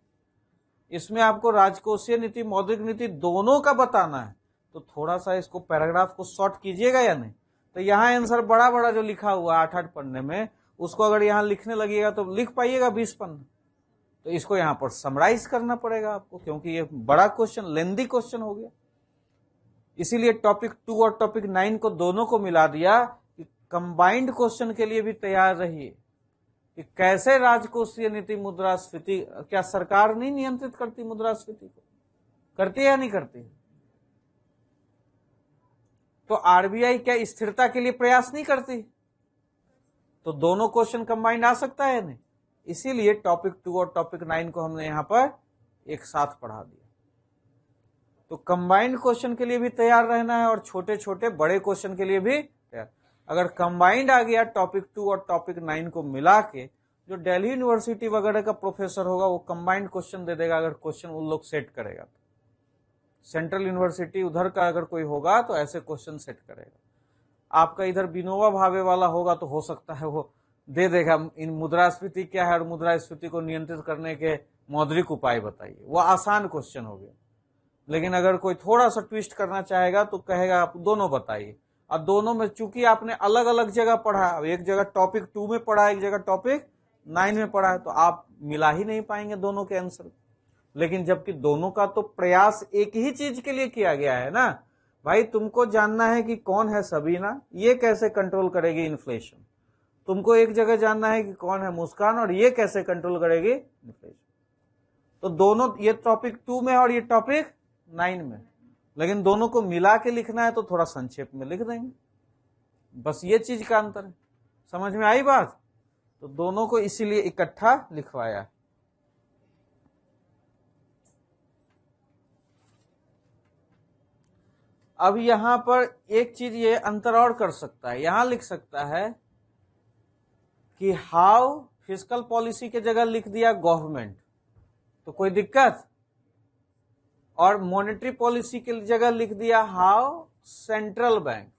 इसमें आपको राजकोषीय नीति मौद्रिक नीति दोनों का बताना है, तो थोड़ा सा इसको पैराग्राफ को शॉर्ट कीजिएगा या नहीं। तो यहाँ आंसर बड़ा बड़ा जो लिखा हुआ 8-8 पन्ने में, उसको अगर यहाँ लिखने लगेगा तो लिख पाइएगा 20 पन्ने। तो इसको यहाँ पर समराइज करना पड़ेगा आपको, क्योंकि ये बड़ा क्वेश्चन, लेंदी क्वेश्चन हो गया। इसीलिए टॉपिक 2 और टॉपिक 9 को दोनों को मिला दिया कि कंबाइंड क्वेश्चन के लिए भी तैयार रहिए कि कैसे राजकोषीय नीति मुद्रास्फीति, क्या सरकार नहीं नियंत्रित करती मुद्रास्फीति को, करती है या नहीं करती। तो आरबीआई क्या स्थिरता के लिए प्रयास नहीं करती, तो दोनों क्वेश्चन कंबाइंड आ सकता है नहीं। इसीलिए टॉपिक 2 और टॉपिक 9 को हमने यहां पर एक साथ पढ़ा दिया। तो कंबाइंड क्वेश्चन के लिए भी तैयार रहना है और छोटे छोटे बड़े क्वेश्चन के लिए भी तैयार। अगर कंबाइंड आ गया टॉपिक 2 और टॉपिक 9 को मिला के, जो दिल्ली यूनिवर्सिटी वगैरह का प्रोफेसर होगा वो कंबाइंड क्वेश्चन दे देगा, अगर क्वेश्चन उन लोग सेट करेगा तो। सेंट्रल यूनिवर्सिटी उधर का अगर कोई होगा तो ऐसे क्वेश्चन सेट करेगा। आपका इधर विनोबा भावे वाला होगा तो हो सकता है वो दे देगा इन मुद्रास्फीति क्या है और मुद्रास्फीति को नियंत्रित करने के मौद्रिक उपाय बताइए, वो आसान क्वेश्चन हो गया। लेकिन अगर कोई थोड़ा सा ट्विस्ट करना चाहेगा तो कहेगा आप दोनों बताइए। और दोनों में चूंकि आपने अलग अलग जगह पढ़ा, एक जगह टॉपिक 2 में पढ़ा, एक जगह टॉपिक 9 में पढ़ा है, तो आप मिला ही नहीं पाएंगे दोनों के आंसर। लेकिन जबकि दोनों का तो प्रयास एक ही चीज के लिए किया गया है ना भाई, तुमको जानना है कि कौन है सबीना, ये कैसे कंट्रोल करेगी इन्फ्लेशन। तुमको एक जगह जानना है कि कौन है मुस्कान और ये कैसे कंट्रोल करेगी इन्फ्लेशन। तो दोनों, ये टॉपिक 2 में और ये टॉपिक 9 में, लेकिन दोनों को मिला के लिखना है तो थोड़ा संक्षेप में लिख देंगे, बस ये चीज का अंतर है। समझ में आई बात? तो दोनों को इसीलिए इकट्ठा लिखवाया। अब यहां पर एक चीज ये अंतर और कर सकता है, यहां लिख सकता है कि हाउ फिस्कल पॉलिसी के जगह लिख दिया गवर्नमेंट, तो कोई दिक्कत। और मॉनेटरी पॉलिसी की जगह लिख दिया हाउ सेंट्रल बैंक।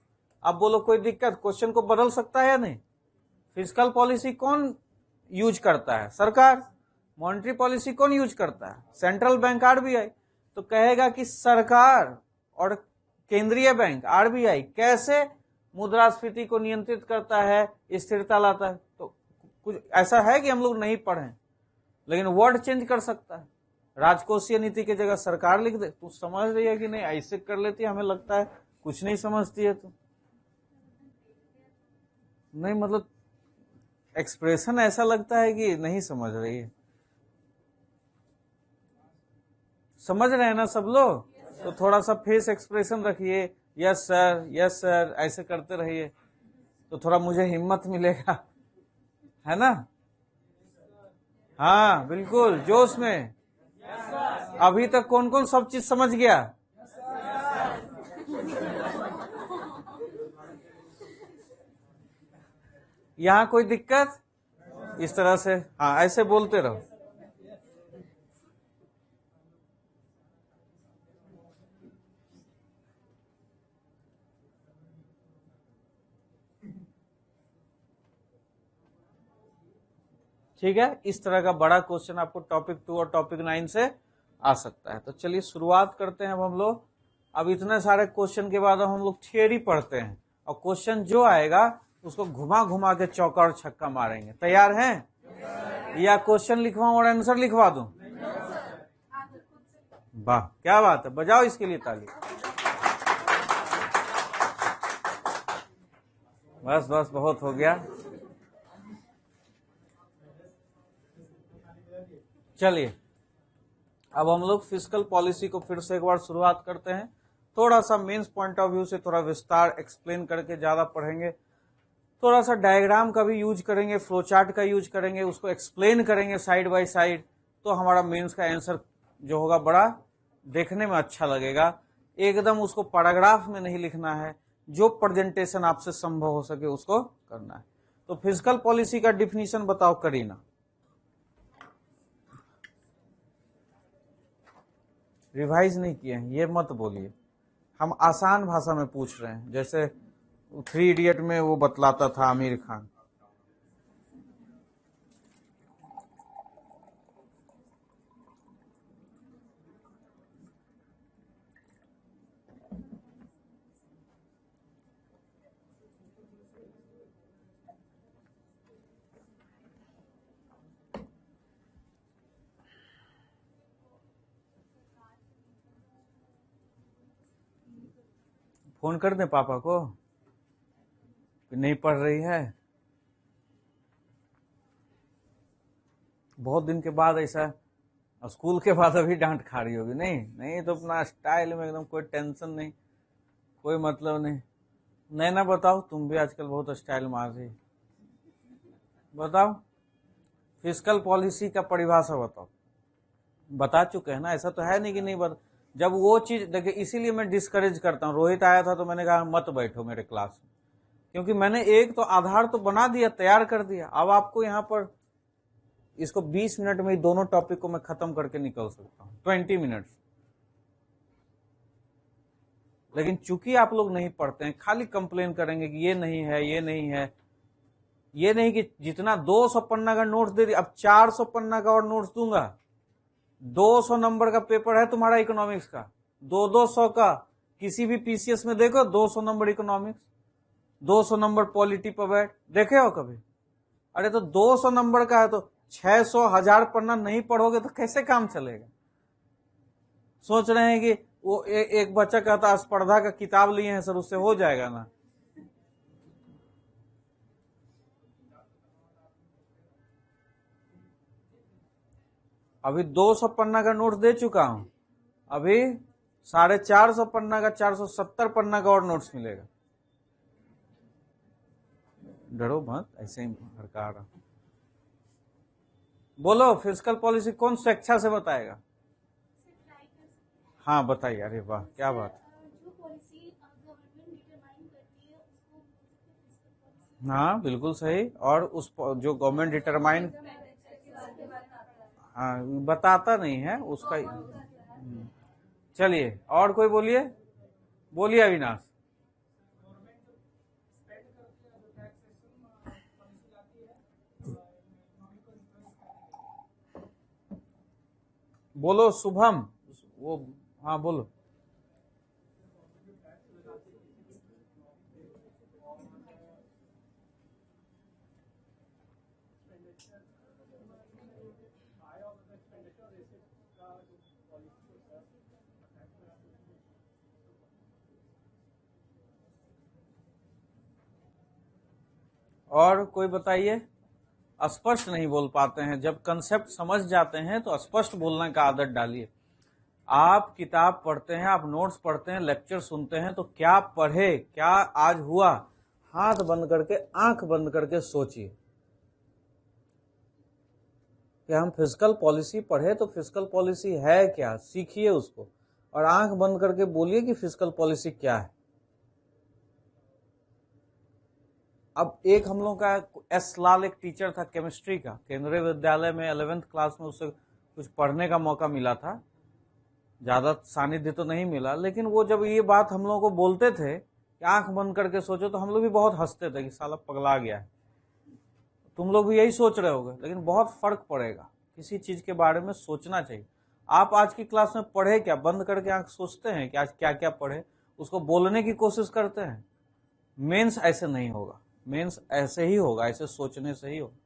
अब बोलो कोई दिक्कत? क्वेश्चन को बदल सकता है या नहीं? फिस्कल पॉलिसी कौन यूज करता है? सरकार। मॉनेटरी पॉलिसी कौन यूज करता है? Central bank, RBI. तो कहेगा कि सरकार और केंद्रीय बैंक आरबीआई कैसे मुद्रास्फीति को नियंत्रित करता है, स्थिरता लाता है। तो कुछ ऐसा है कि हम लोग नहीं पढ़े, लेकिन वर्ड चेंज कर सकता है। राजकोषीय नीति की जगह सरकार लिख दे। तू समझ रही है कि नहीं? ऐसे कर लेती है, हमें लगता है कुछ नहीं समझती है। तो नहीं, मतलब एक्सप्रेशन ऐसा लगता है कि नहीं समझ रही है। समझ रहे हैं ना सब लोग? तो थोड़ा सा फेस एक्सप्रेशन रखिए, यस सर ऐसे करते रहिए, तो थोड़ा मुझे हिम्मत मिलेगा, है ना? हाँ बिल्कुल, जोश में। अभी तक कौन कौन सब चीज समझ गया? यहां कोई दिक्कत? इस तरह से हाँ ऐसे बोलते रहो। ठीक है, इस तरह का बड़ा क्वेश्चन आपको टॉपिक 2 और टॉपिक 9 से आ सकता है। तो चलिए शुरुआत करते हैं अब हम लोग। अब इतने सारे क्वेश्चन के बाद हम लोग थियरी पढ़ते हैं, और क्वेश्चन जो आएगा उसको घुमा घुमा के चौका और छक्का मारेंगे। तैयार हैं? या क्वेश्चन लिखवाऊं और आंसर लिखवा दूं? वाह क्या बात है, बजाओ इसके लिए ताली। बस बस बहुत हो गया। चलिए अब हम लोग फिस्कल पॉलिसी को फिर से एक बार शुरुआत करते हैं। थोड़ा सा मेंस पॉइंट ऑफ व्यू से थोड़ा विस्तार एक्सप्लेन करके ज्यादा पढ़ेंगे। थोड़ा सा डायग्राम का भी यूज करेंगे, फ्लो चार्ट का यूज करेंगे, उसको एक्सप्लेन करेंगे साइड बाय साइड। तो हमारा मेंस का आंसर जो होगा बड़ा देखने में अच्छा लगेगा। एकदम उसको पैराग्राफ में नहीं लिखना है, जो प्रेजेंटेशन आपसे संभव हो सके उसको करना है। तो फिस्कल पॉलिसी का डिफिनीशन बताओ करीना। रिवाइज नहीं किए हैं ये मत बोलिए, हम आसान भाषा में पूछ रहे हैं, जैसे 3 इडियट में वो बतलाता था आमिर खान। फोन कर दें पापा को कि नहीं पढ़ रही है? बहुत दिन के बाद ऐसा, स्कूल के बाद अभी डांट खा रही होगी। नहीं नहीं, तो अपना स्टाइल में एकदम, कोई टेंशन नहीं, कोई मतलब नहीं। नैना बताओ, तुम भी आजकल बहुत स्टाइल मार रही, बताओ फिस्कल पॉलिसी का परिभाषा बताओ। बता चुके हैं ना, ऐसा तो है नहीं कि नहीं बता। जब वो चीज देखिए, इसीलिए मैं डिस्करेज करता हूँ। रोहित आया था तो मैंने कहा मत बैठो मेरे क्लास में, क्योंकि मैंने एक तो आधार तो बना दिया, तैयार कर दिया। अब आपको यहाँ पर इसको 20 मिनट में ही दोनों टॉपिक को मैं खत्म करके निकल सकता हूं, 20 मिनट्स। लेकिन चूंकि आप लोग नहीं पढ़ते हैं, खाली कंप्लेन करेंगे कि ये नहीं है, ये नहीं है। ये नहीं कि जितना 200 पन्ना का नोट्स दे दिया, अब 400 पन्ना का और नोट्स दूंगा। 200 नंबर का पेपर है तुम्हारा इकोनॉमिक्स का, 200 का किसी भी पीसीएस में देखो, 200 नंबर इकोनॉमिक्स, 200 नंबर पॉलिटी पर बैठ देखे हो कभी? अरे तो 200 नंबर का है तो 600 1000 पन्ना नहीं पढ़ोगे तो कैसे काम चलेगा? सोच रहे हैं कि वो एक बच्चा कहता स्पर्धा का किताब लिए हैं सर, उससे हो जाएगा ना? अभी 200 पन्ना का नोट्स दे चुका हूं, अभी 450 पन्ना का 470 पन्ना का और नोट्स मिलेगा। डरो मत, ऐसे ही हड़का रहा। बोलो फिस्कल पॉलिसी कौन स्वेच्छा से बताएगा? हाँ बताइए। अरे वाह क्या बात। हाँ बिल्कुल सही। और उस जो गवर्नमेंट डिटरमाइन, हाँ बताता नहीं है उसका। चलिए और कोई बोलिए, बोलिए अविनाश। बोलो शुभम, वो हाँ बोलो। और कोई बताइए। स्पष्ट नहीं बोल पाते हैं, जब कंसेप्ट समझ जाते हैं तो स्पष्ट बोलने का आदत डालिए। आप किताब पढ़ते हैं, आप नोट्स पढ़ते हैं, लेक्चर सुनते हैं, तो क्या पढ़े, क्या आज हुआ, हाथ बंद करके आंख बंद करके सोचिए कि हम फिस्कल पॉलिसी पढ़े तो फिस्कल पॉलिसी है क्या, सीखिए उसको और आंख बंद करके बोलिए कि फिस्कल पॉलिसी क्या है। अब एक हम लोग का एस लाल एक टीचर था केमिस्ट्री का, केंद्रीय विद्यालय में 11th क्लास में, उससे कुछ पढ़ने का मौका मिला था, ज्यादा सानिध्य तो नहीं मिला, लेकिन वो जब ये बात हम लोगों को बोलते थे कि आंख बंद करके सोचो, तो हम लोग भी बहुत हंसते थे कि साला पगला गया है। तुम लोग भी यही सोच रहे होगे, लेकिन बहुत फर्क पड़ेगा। किसी चीज के बारे में सोचना चाहिए। आप आज की क्लास में पढ़े क्या? बंद करके आंख सोचते हैं कि आज क्या क्या पढ़े, उसको बोलने की कोशिश करते हैं। मेंस ऐसे नहीं होगा, मेंस ऐसे ही होगा, ऐसे सोचने से ही होगा।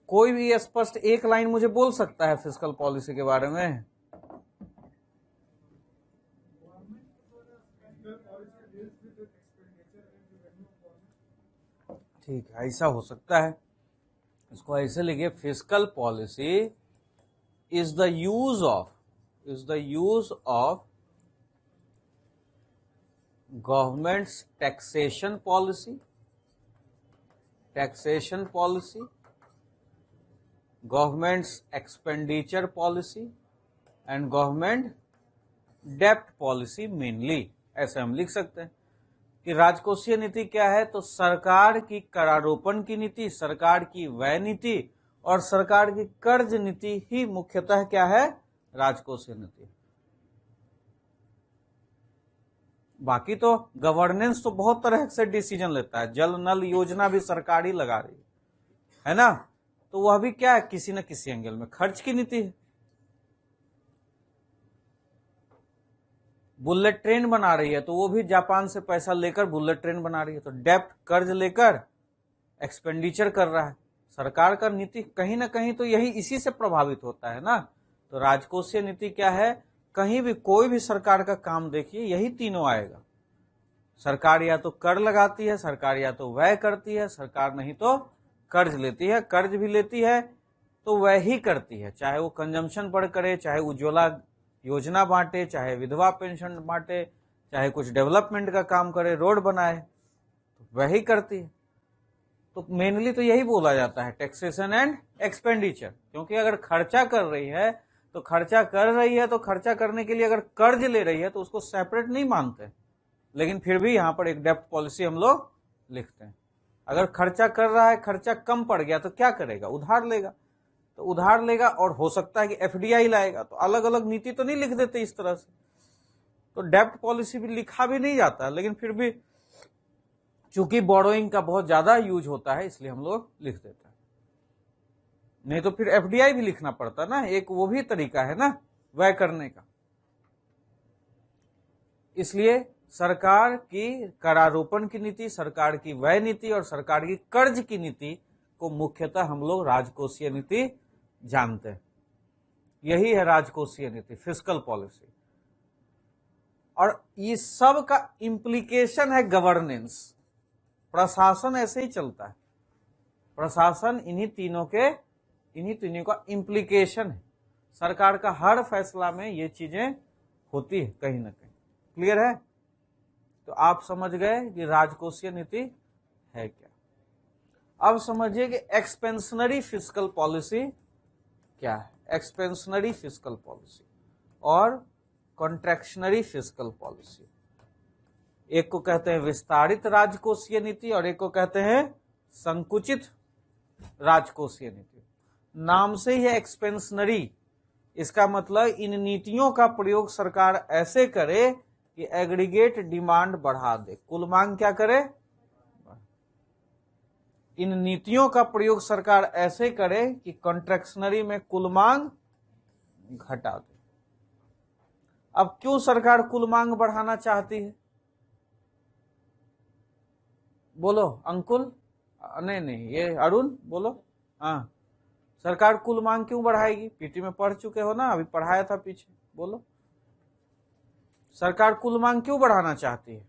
कोई भी स्पष्ट एक लाइन मुझे बोल सकता है फिस्कल पॉलिसी के बारे में? ठीक है, ऐसा हो सकता है। इसको ऐसे लिखिए, fiscal policy is the use of government's taxation policy, government's expenditure policy and government डेप्ट पॉलिसी मेनली। ऐसे हम लिख सकते हैं कि राजकोषीय नीति क्या है, तो सरकार की करारोपण की नीति, सरकार की व्यय नीति और सरकार की कर्ज नीति ही मुख्यतः क्या है, राजकोषीय नीति। बाकी तो गवर्नेंस तो बहुत तरह से डिसीजन लेता है, जल नल योजना भी सरकार ही लगा रही है ना, तो वह भी क्या है, किसी न किसी एंगल में खर्च की नीति है। बुलेट ट्रेन बना रही है तो वो भी जापान से पैसा लेकर बुलेट ट्रेन बना रही है, तो डेप्ट कर्ज लेकर एक्सपेंडिचर कर रहा है। सरकार का नीति कहीं ना कहीं तो यही इसी से प्रभावित होता है ना। तो राजकोषीय नीति क्या है, कहीं भी कोई भी सरकार का काम देखिए यही तीनों आएगा। सरकार या तो कर लगाती है, सरकार या तो व्यय करती है, सरकार नहीं तो कर्ज लेती है। कर्ज भी लेती है तो वह ही करती है, चाहे वो कंजम्पशन पर करे, चाहे उज्ज्वला योजना बांटे, चाहे विधवा पेंशन बांटे, चाहे कुछ डेवलपमेंट का काम करे, रोड बनाए, तो वही करती है। तो मेनली तो यही बोला जाता है, टैक्सेशन एंड एक्सपेंडिचर। क्योंकि अगर खर्चा कर रही है तो खर्चा कर रही है, तो खर्चा करने के लिए अगर कर्ज ले रही है तो उसको सेपरेट नहीं मानते, लेकिन फिर भी यहां पर एक डेब्ट पॉलिसी हम लोग लिखते हैं। अगर खर्चा कर रहा है, खर्चा कम पड़ गया तो क्या करेगा, उधार लेगा। तो उधार लेगा और हो सकता है कि एफडीआई लाएगा, तो अलग अलग नीति तो नहीं लिख देते इस तरह से। तो डेब्ट पॉलिसी भी लिखा भी नहीं जाता, लेकिन फिर भी चूंकि बोरोइंग का बहुत ज्यादा यूज होता है इसलिए हम लोग लिख देते हैं। नहीं तो फिर एफडीआई भी लिखना पड़ता ना, एक वो भी तरीका है ना व्यय करने का। इसलिए सरकार की करारोपण की नीति, सरकार की व्यय नीति और सरकार की कर्ज की नीति को मुख्यतः हम लोग राजकोषीय नीति जानते हैं। यही है राजकोषीय नीति, फिस्कल पॉलिसी। और ये सब का इम्प्लीकेशन है गवर्नेंस। प्रशासन ऐसे ही चलता है, प्रशासन इन्हीं तीनों का इम्प्लीकेशन है। सरकार का हर फैसला में ये चीजें होती है कहीं ना कहीं। क्लियर है? तो आप समझ गए कि राजकोषीय नीति है क्या। अब समझिए कि एक्सपेंशनरी फिस्कल पॉलिसी क्या है। एक्सपेंशनरी फिस्कल पॉलिसी और कॉन्ट्रैक्शनरी फिस्कल पॉलिसी, एक को कहते हैं विस्तारित राजकोषीय नीति और एक को कहते हैं संकुचित राजकोषीय नीति। नाम से ही है एक्सपेंशनरी, इसका मतलब इन नीतियों का प्रयोग सरकार ऐसे करे कि एग्रीगेट डिमांड बढ़ा दे, कुल मांग क्या करे। इन नीतियों का प्रयोग सरकार ऐसे करे कि कॉन्ट्रैक्शनरी में कुल मांग घटा दे। अब क्यों सरकार कुल मांग बढ़ाना चाहती है, बोलो अंकुल। नहीं ये अरुण बोलो। हाँ, सरकार कुल मांग क्यों बढ़ाएगी, पीटी में पढ़ चुके हो ना, अभी पढ़ाया था पीछे, बोलो। सरकार कुल मांग क्यों बढ़ाना चाहती है?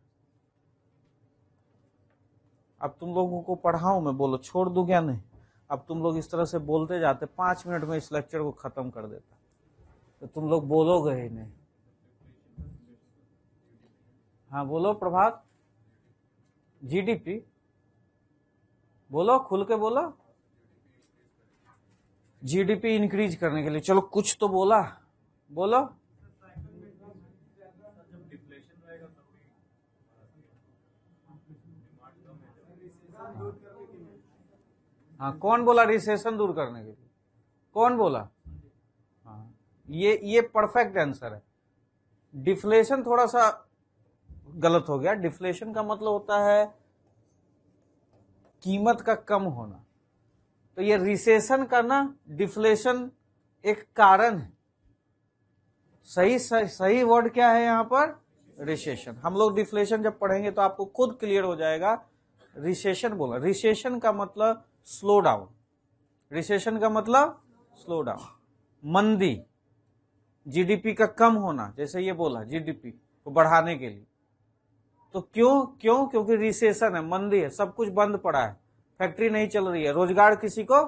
अब तुम लोगों को पढ़ाऊं मैं, बोलो, छोड़ दूं क्या? नहीं, अब तुम लोग इस तरह से बोलते जाते 5 मिनट में इस लेक्चर को खत्म कर देता, तो तुम लोग बोलोगे ही नहीं। हाँ बोलो प्रभात। जीडीपी बोलो, खुल के बोलो। जीडीपी इंक्रीज करने के लिए, चलो कुछ तो बोला, बोलो। हाँ, कौन बोला रिसेशन दूर करने के लिए, कौन बोला? हाँ, ये परफेक्ट आंसर है। डिफ्लेशन थोड़ा सा गलत हो गया। डिफ्लेशन का मतलब होता है कीमत का कम होना, तो ये रिसेशन का ना, डिफ्लेशन एक कारण है। सही वर्ड क्या है यहाँ पर? रिसेशन। हम लोग डिफ्लेशन जब पढ़ेंगे तो आपको खुद क्लियर हो जाएगा। रिसेशन बोला, रिसेशन का मतलब स्लो डाउन, रिसेशन का मतलब स्लो डाउन, मंदी, जीडीपी का कम होना, जैसे ये बोला जीडीपी को बढ़ाने के लिए। तो क्यों? क्योंकि रिसेशन है, मंदी है, सब कुछ बंद पड़ा है, फैक्ट्री नहीं चल रही है, रोजगार किसी को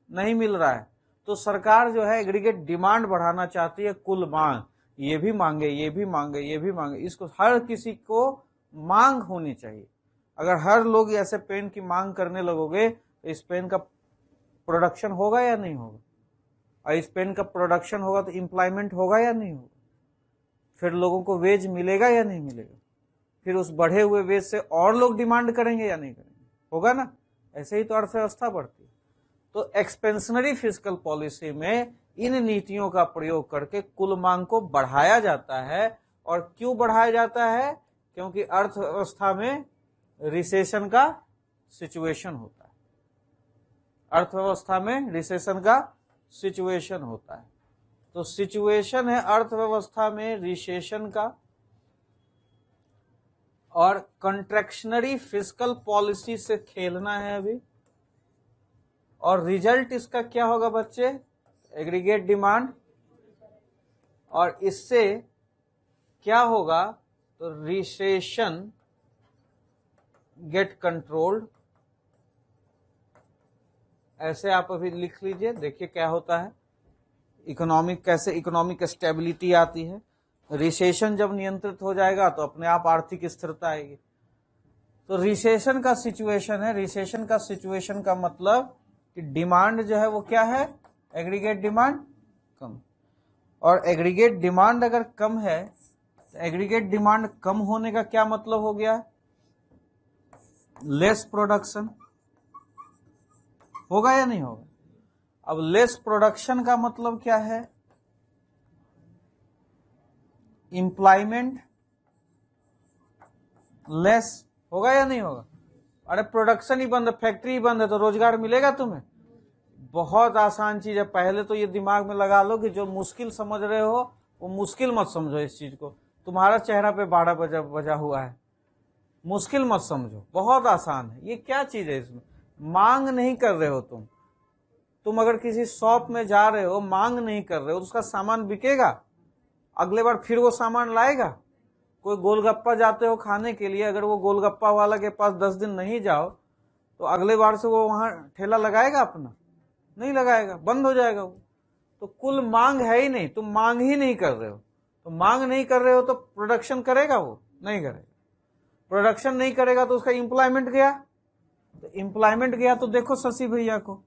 नहीं मिल रहा है। तो सरकार जो है एग्रीगेट डिमांड बढ़ाना चाहती है, कुल मांग, ये भी मांगे, ये भी मांगे, ये भी मांगे, इसको हर किसी को मांग होनी चाहिए। अगर हर लोग ऐसे पेन की मांग करने लगोगे तो इस पेन का प्रोडक्शन होगा या नहीं होगा? और इस पेन का प्रोडक्शन होगा तो एम्प्लॉयमेंट होगा या नहीं होगा? फिर लोगों को वेज मिलेगा या नहीं मिलेगा? फिर उस बढ़े हुए वेज से और लोग डिमांड करेंगे या नहीं करेंगे? होगा ना। ऐसे ही तो अर्थव्यवस्था बढ़ती है। तो एक्सपेंशनरी फिस्कल पॉलिसी में इन नीतियों का प्रयोग करके कुल मांग को बढ़ाया जाता है। और क्यों बढ़ाया जाता है? क्योंकि अर्थव्यवस्था में रिसेशन का सिचुएशन होता है, अर्थव्यवस्था में रिसेशन का सिचुएशन होता है। तो सिचुएशन है अर्थव्यवस्था में रिसेशन का, और कंट्रैक्शनरी फिस्कल पॉलिसी से खेलना है अभी। और रिजल्ट इसका क्या होगा बच्चे? एग्रीगेट डिमांड, और इससे क्या होगा? तो रिसेशन गेट कंट्रोल्ड। ऐसे आप अभी लिख लीजिए, देखिए क्या होता है। कैसे इकोनॉमिक स्टेबिलिटी आती है। रिसेशन जब नियंत्रित हो जाएगा तो अपने आप आर्थिक स्थिरता आएगी। तो रिसेशन का सिचुएशन है, रिसेशन का सिचुएशन का मतलब कि डिमांड जो है वो क्या है, एग्रीगेट डिमांड कम, और एग्रीगेट डिमांड अगर कम है तो एग्रीगेट डिमांड कम होने का क्या मतलब हो गया, लेस प्रोडक्शन होगा या नहीं होगा। अब लेस प्रोडक्शन का मतलब क्या है, एम्प्लॉयमेंट लेस होगा या नहीं होगा। अरे प्रोडक्शन ही बंद है, फैक्ट्री ही बंद है, तो रोजगार मिलेगा तुम्हें। बहुत आसान चीज है, पहले तो ये दिमाग में लगा लो कि जो मुश्किल समझ रहे हो वो मुश्किल मत समझो इस चीज को। तुम्हारा चेहरा पे 12 बजा हुआ है, मुश्किल मत समझो, बहुत आसान है। ये क्या चीज है, इसमें मांग नहीं कर रहे हो तुम अगर किसी शॉप में जा रहे हो, मांग नहीं कर रहे हो तो उसका सामान बिकेगा, अगले बार फिर वो सामान लाएगा। कोई गोलगप्पा जाते हो खाने के लिए, अगर वो गोलगप्पा वाला के पास 10 दिन नहीं जाओ तो अगले बार से वो वहां ठेला लगाएगा अपना, नहीं लगाएगा, बंद हो जाएगा वो। तो कुल मांग है ही नहीं, तुम मांग ही नहीं कर रहे हो। तो मांग नहीं कर रहे हो तो प्रोडक्शन करेगा वो, नहीं करेगा। प्रोडक्शन नहीं करेगा तो उसका एम्प्लॉयमेंट गया, तो एम्प्लॉयमेंट गया तो देखो शशि भैया को,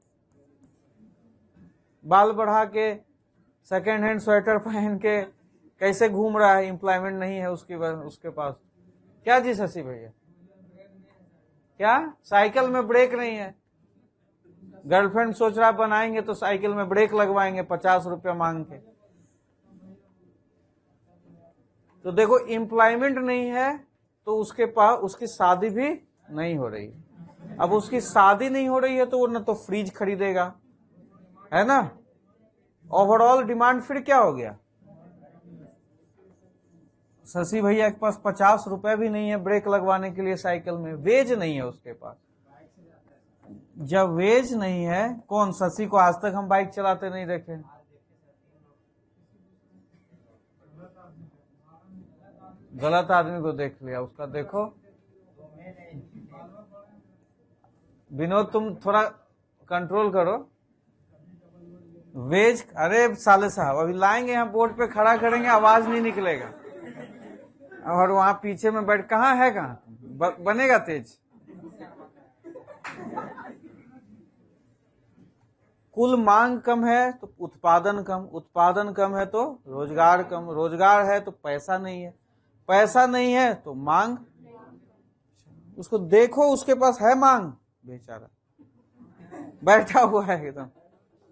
बाल बढ़ा के सेकेंड हैंड स्वेटर पहन के कैसे घूम रहा है, एम्प्लॉयमेंट नहीं है उसके पास। क्या जी शशि भैया, क्या साइकिल में ब्रेक नहीं है, गर्लफ्रेंड सोच रहा बनाएंगे तो साइकिल में ब्रेक लगवाएंगे 50 रुपया मांग के। तो देखो एम्प्लॉयमेंट नहीं है तो उसके पास उसकी शादी भी नहीं हो रही है। अब उसकी शादी नहीं हो रही है तो वो न तो फ्रिज खरीदेगा, है ना। ओवरऑल डिमांड फिर क्या हो गया, शशि भैया के पास 50 रुपए भी नहीं है ब्रेक लगवाने के लिए साइकिल में, वेज नहीं है उसके पास। जब वेज नहीं है, कौन, शशि को आज तक हम बाइक चलाते नहीं देखे। गलत आदमी को देख लिया उसका, देखो विनोद तुम थोड़ा कंट्रोल करो। वेज, अरे साले साहब अभी लाएंगे यहाँ बोर्ड पे खड़ा करेंगे, आवाज नहीं निकलेगा। और वहां पीछे में बैठ, कहाँ है, कहाँ बनेगा तेज। कुल मांग कम है तो उत्पादन कम, उत्पादन कम है तो रोजगार कम, रोजगार है तो पैसा नहीं है, पैसा नहीं है तो मांग। उसको देखो, उसके पास है मांग, बेचारा बैठा हुआ है एकदम,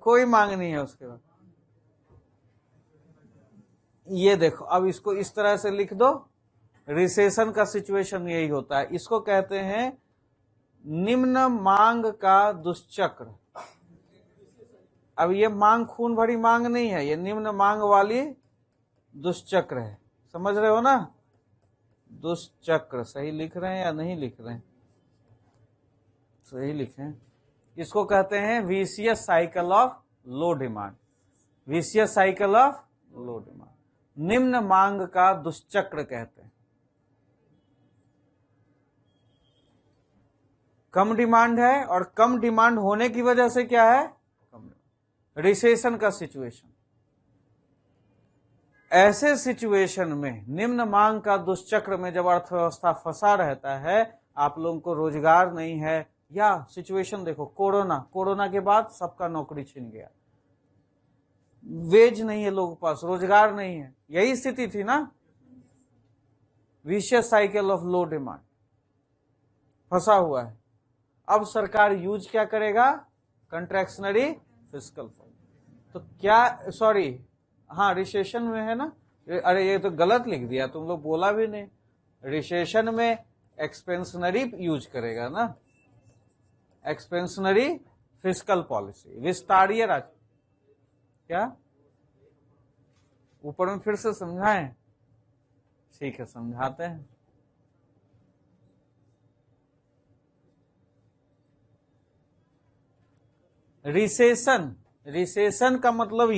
कोई मांग नहीं है उसके पास। ये देखो, अब इसको इस तरह से लिख दो, रिसेशन का सिचुएशन यही होता है। इसको कहते हैं निम्न मांग का दुष्चक्र। अब ये मांग खून भरी मांग नहीं है, ये निम्न मांग वाली दुष्चक्र है, समझ रहे हो ना। दुष्चक्र सही लिख रहे हैं या नहीं लिख रहे हैं, सही लिखें। इसको कहते हैं vicious cycle of low demand, vicious cycle of low demand, निम्न मांग का दुष्चक्र कहते हैं। कम डिमांड है और कम डिमांड होने की वजह से क्या है, रिसेशन का सिचुएशन। ऐसे सिचुएशन में निम्न मांग का दुष्चक्र में जब अर्थव्यवस्था फंसा रहता है, आप लोगों को रोजगार नहीं है, या सिचुएशन देखो कोरोना के बाद सबका नौकरी छिन गया, वेज नहीं है लोगों के पास, रोजगार नहीं है, यही स्थिति थी ना। Vicious cycle of low demand फंसा हुआ है। अब सरकार यूज क्या करेगा, कंट्रैक्शनरी फिस्कल पॉलिसी। तो क्या, सॉरी, हाँ रिसेशन में है ना, अरे ये तो गलत लिख दिया, तुम लोग बोला भी नहीं। रिसेशन में एक्सपेंशनरी यूज करेगा ना, एक्सपेंशनरी फिस्कल पॉलिसी, विस्तारीय राज। क्या ऊपर में फिर से समझाएं, ठीक है समझाते हैं। रिसेशन, रिसेशन का मतलब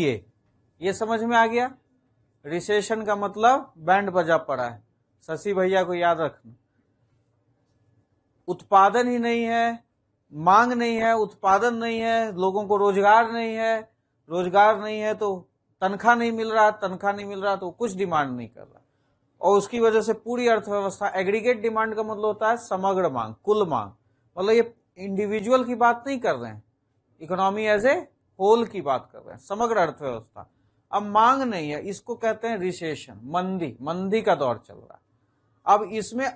ये समझ में आ गया। रिसेशन का मतलब बैंड बजा पड़ा है, शशि भैया को याद रखना। उत्पादन ही नहीं है, मांग नहीं है, उत्पादन नहीं है, लोगों को रोजगार नहीं है, रोजगार नहीं है तो तनख्वाह नहीं मिल रहा, तनख्वाह नहीं मिल रहा तो कुछ डिमांड नहीं कर रहा। और उसकी वजह से पूरी अर्थव्यवस्था, एग्रीगेट डिमांड का मतलब होता है समग्र मांग, कुल मांग, मतलब ये इंडिविजुअल की बात नहीं कर रहे हैं, इकोनॉमी एज ए होल की बात कर रहे हैं, समग्र अर्थव्यवस्था। अब मांग नहीं है, इसको कहते हैं रिसेशन, मंदी, मंदी का दौर चल रहा है। अब इसमें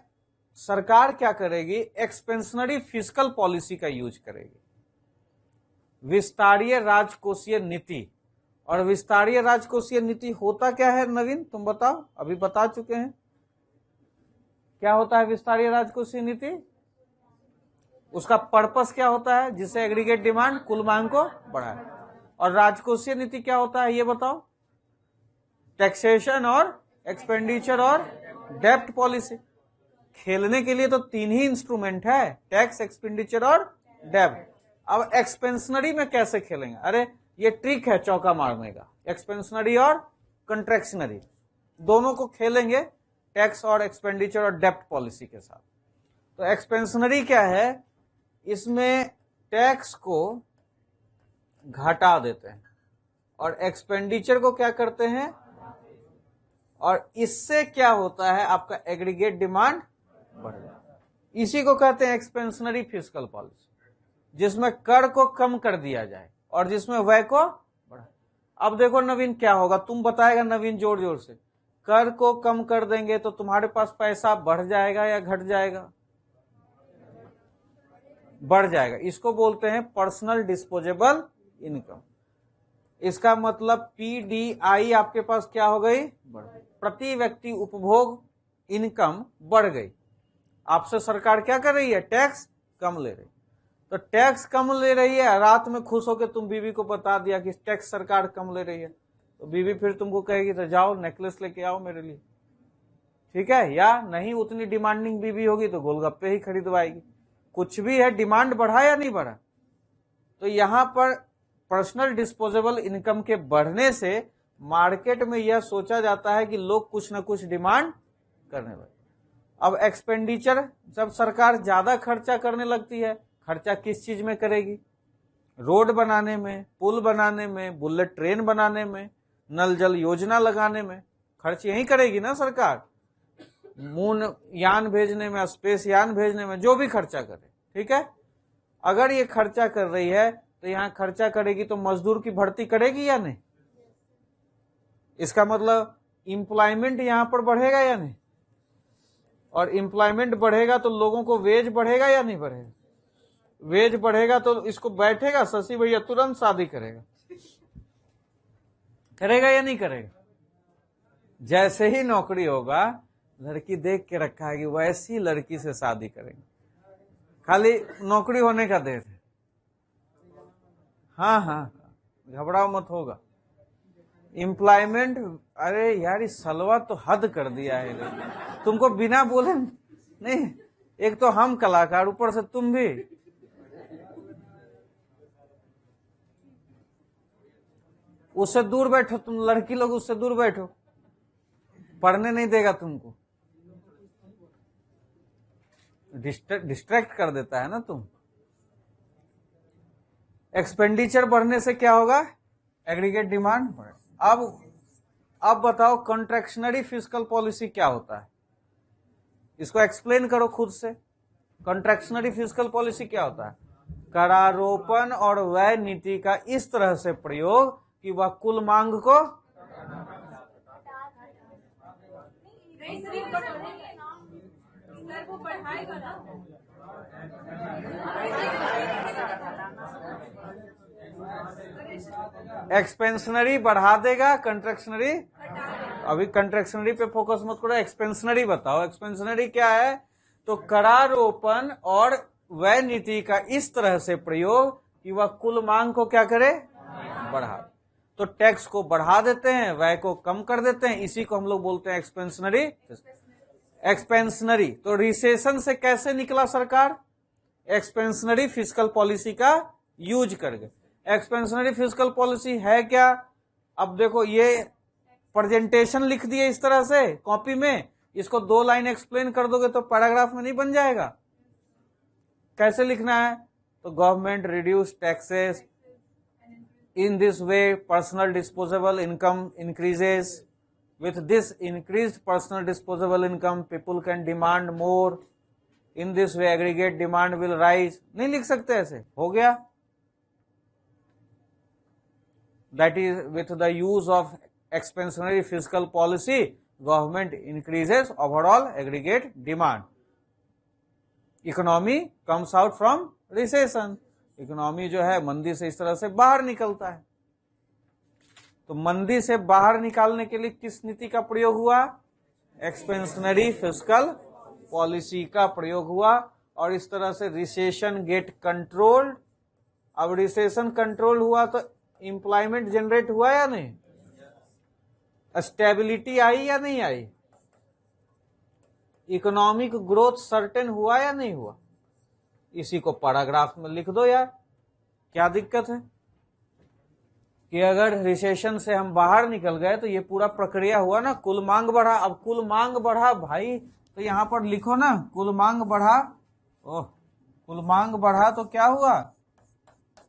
सरकार क्या करेगी, एक्सपेंशनरी फिस्कल पॉलिसी का यूज करेगी, विस्तारीय राजकोषीय नीति। और विस्तारीय राजकोषीय नीति होता क्या है नवीन, तुम बताओ, अभी बता चुके हैं क्या होता है विस्तारीय राजकोषीय नीति, उसका पर्पस क्या होता है, जिससे एग्रीगेट डिमांड, कुल मांग को बढ़ाए। और राजकोषीय नीति क्या होता है ये बताओ, टैक्सेशन और एक्सपेंडिचर और डेप्ट पॉलिसी। खेलने के लिए तो तीन ही इंस्ट्रूमेंट है, टैक्स, एक्सपेंडिचर और डेप्ट। अब एक्सपेंशनरी में कैसे खेलेंगे, अरे ये ट्रिक है चौका मारने का, एक्सपेंशनरी और कंट्रैक्शनरी दोनों को खेलेंगे टैक्स और एक्सपेंडिचर और डेप्ट पॉलिसी के साथ। तो एक्सपेंशनरी क्या है, इसमें टैक्स को घटा देते हैं और एक्सपेंडिचर को क्या करते हैं, और इससे क्या होता है, आपका एग्रीगेट डिमांड बढ़ जाता है। इसी को कहते हैं एक्सपेंशनरी फिस्कल पॉलिसी, जिसमें कर को कम कर दिया जाए और जिसमें व्यय को बढ़ा। अब देखो नवीन क्या होगा, तुम बताएगा नवीन जोर जोर से, कर को कम कर देंगे तो तुम्हारे पास पैसा बढ़ जाएगा या घट जाएगा, बढ़ जाएगा। इसको बोलते हैं पर्सनल डिस्पोजेबल इनकम। इसका मतलब पीडीआई आपके पास क्या हो गई, बढ़ गई, प्रति व्यक्ति उपभोग इनकम बढ़ गई। आपसे सरकार क्या कर रही है, टैक्स कम ले रही। तो टैक्स कम ले रही है, रात में खुश होकर तुम बीवी को बता दिया कि टैक्स सरकार कम ले रही है, तो बीवी फिर तुमको कहेगी तो जाओ नेकलेस लेके आओ मेरे लिए, ठीक है, या नहीं उतनी डिमांडिंग बीवी होगी तो गोलगप्पे ही खरीदवाएगी। कुछ भी है, डिमांड बढ़ा या नहीं बढ़ा। तो यहां पर पर्सनल डिस्पोजेबल इनकम के बढ़ने से मार्केट में यह सोचा जाता है कि लोग कुछ ना कुछ डिमांड करने लगे। अब एक्सपेंडिचर, जब सरकार ज्यादा खर्चा करने लगती है, खर्चा किस चीज में करेगी, रोड बनाने में, पुल बनाने में, बुलेट ट्रेन बनाने में, नल जल योजना लगाने में, खर्च यही करेगी ना सरकार, मून यान भेजने में, स्पेस यान भेजने में, जो भी खर्चा करे, ठीक है। अगर ये खर्चा कर रही है तो यहां खर्चा करेगी तो मजदूर की भर्ती करेगी या नहीं, इसका मतलब इंप्लॉयमेंट यहां पर बढ़ेगा या नहीं, और इंप्लॉयमेंट बढ़ेगा तो लोगों को वेज बढ़ेगा या नहीं बढ़ेगा, वेज बढ़ेगा तो इसको बैठेगा शशि भैया तुरंत शादी करेगा, करेगा या नहीं करेगा। जैसे ही नौकरी होगा, लड़की देख के रखा है कि वैसी लड़की से शादी करेंगे, खाली नौकरी होने का देर है। हाँ हाँ, घबराओ मत, होगा एम्प्लॉयमेंट। अरे यार इस सलवा तो हद कर दिया है, तुमको बिना बोले नहीं, एक तो हम कलाकार, ऊपर से तुम भी। उससे दूर बैठो तुम, लड़की लोग उससे दूर बैठो, पढ़ने नहीं देगा तुमको, डिस्ट्रैक्ट कर देता है ना तुम। एक्सपेंडिचर बढ़ने से क्या होगा, एग्रीगेट डिमांड बढ़े। अब बताओ कॉन्ट्रैक्शनरी फिस्कल पॉलिसी क्या होता है, इसको एक्सप्लेन करो खुद से। कॉन्ट्रैक्शनरी फिस्कल पॉलिसी क्या होता है, करारोपण और व्यय नीति का इस तरह से प्रयोग कि वह कुल मांग को एक्सपेंशनरी बढ़ा देगा, कंट्रैक्शनरी, अभी कंट्रैक्शनरी पे फोकस मत करो, एक्सपेंशनरी बताओ। एक्सपेंशनरी क्या है, तो करारोपण और व्यय नीति का इस तरह से प्रयोग कि वह कुल मांग को क्या करे, बढ़ा। तो टैक्स को बढ़ा देते हैं, व्यय को कम कर देते हैं, इसी को हम लोग बोलते हैं एक्सपेंशनरी। एक्सपेंशनरी तो रिसेशन से कैसे निकला सरकार, एक्सपेंशनरी फिस्कल पॉलिसी का यूज करके। एक्सपेंशनरी फिस्कल पॉलिसी है क्या, अब देखो ये प्रेजेंटेशन लिख दिए इस तरह से कॉपी में, इसको 2 लाइन एक्सप्लेन कर दोगे तो पैराग्राफ में नहीं बन जाएगा। कैसे लिखना है, तो government reduce taxes, in this way personal disposable income increases, With this increased personal disposable income, people can demand more. In this way, aggregate demand will rise. नहीं लिख सकते ऐसे, हो गया. That is, with the use of expansionary fiscal policy, government increases overall aggregate demand. Economy comes out from recession. Economy जो है मंदी से इस तरह से बाहर निकलता है. तो मंदी से बाहर निकालने के लिए किस नीति का प्रयोग हुआ? एक्सपेंशनरी फिस्कल पॉलिसी का प्रयोग हुआ और इस तरह से रिसेशन गेट कंट्रोल्ड. अब रिसेशन कंट्रोल हुआ तो एम्प्लॉयमेंट जनरेट हुआ या नहीं? स्टेबिलिटी आई या नहीं आई? इकोनॉमिक ग्रोथ सर्टेन हुआ या नहीं हुआ? इसी को पैराग्राफ में लिख दो यार, क्या दिक्कत है कि अगर रिसेशन से हम बाहर निकल गए तो ये पूरा प्रक्रिया हुआ ना, कुल मांग बढ़ा. अब कुल मांग बढ़ा भाई, तो यहां पर लिखो ना, कुल मांग बढ़ा. ओह, कुल मांग बढ़ा तो क्या हुआ?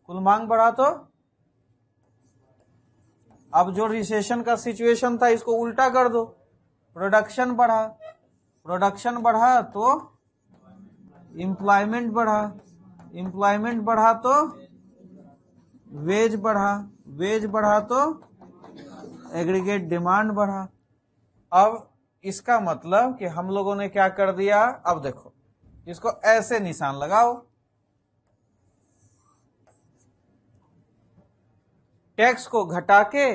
कुल मांग बढ़ा तो अब जो रिसेशन का सिचुएशन था इसको उल्टा कर दो, प्रोडक्शन बढ़ा. प्रोडक्शन बढ़ा तो एम्प्लॉयमेंट बढ़ा. एम्प्लॉयमेंट बढ़ा तो वेज बढ़ा. वेज बढ़ा तो एग्रीगेट डिमांड बढ़ा. अब इसका मतलब कि हम लोगों ने क्या कर दिया? अब देखो, इसको ऐसे निशान लगाओ. टैक्स को घटा के,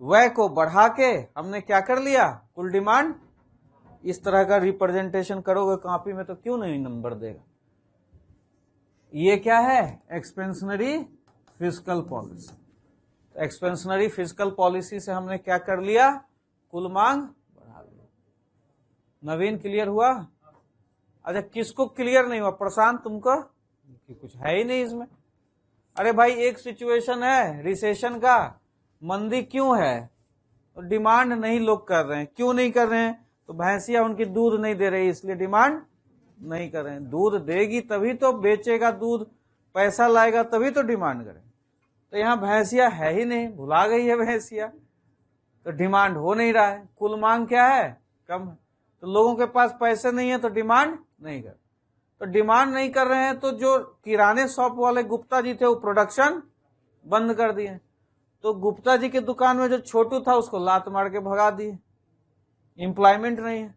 व्यय को बढ़ा के हमने क्या कर लिया? कुल डिमांड. इस तरह का रिप्रेजेंटेशन करोगे कॉपी में तो क्यों नहीं नंबर देगा? ये क्या है? Expansionary fiscal policy. Expansionary fiscal policy से हमने क्या कर लिया? कुल मांग बढ़ा लिया. नवीन क्लियर हुआ? अच्छा, किसको क्लियर नहीं हुआ? प्रशांत तुमको? कि कुछ है ही नहीं इसमें. अरे भाई, एक सिचुएशन है रिसेशन का, मंदी क्यों है? तो डिमांड नहीं लोग कर रहे हैं. क्यों नहीं कर रहे हैं? तो भैंसिया उनकी दूध नहीं दे रही, इसलिए डिमांड नहीं कर रहे हैं. दूध देगी तभी तो बेचेगा दूध, पैसा लाएगा तभी तो डिमांड करे. तो यहाँ भैंसिया है ही नहीं, भुला गई है भैंसिया, तो डिमांड हो नहीं रहा है. कुल मांग क्या है? कम. तो लोगों के पास पैसे नहीं है तो डिमांड नहीं कर. तो डिमांड नहीं कर रहे हैं तो जो किराने शॉप वाले गुप्ता जी थे वो प्रोडक्शन बंद कर दिए. तो गुप्ता जी के दुकान में जो छोटू था उसको लात मार के भगा दिए. एम्प्लॉयमेंट नहीं है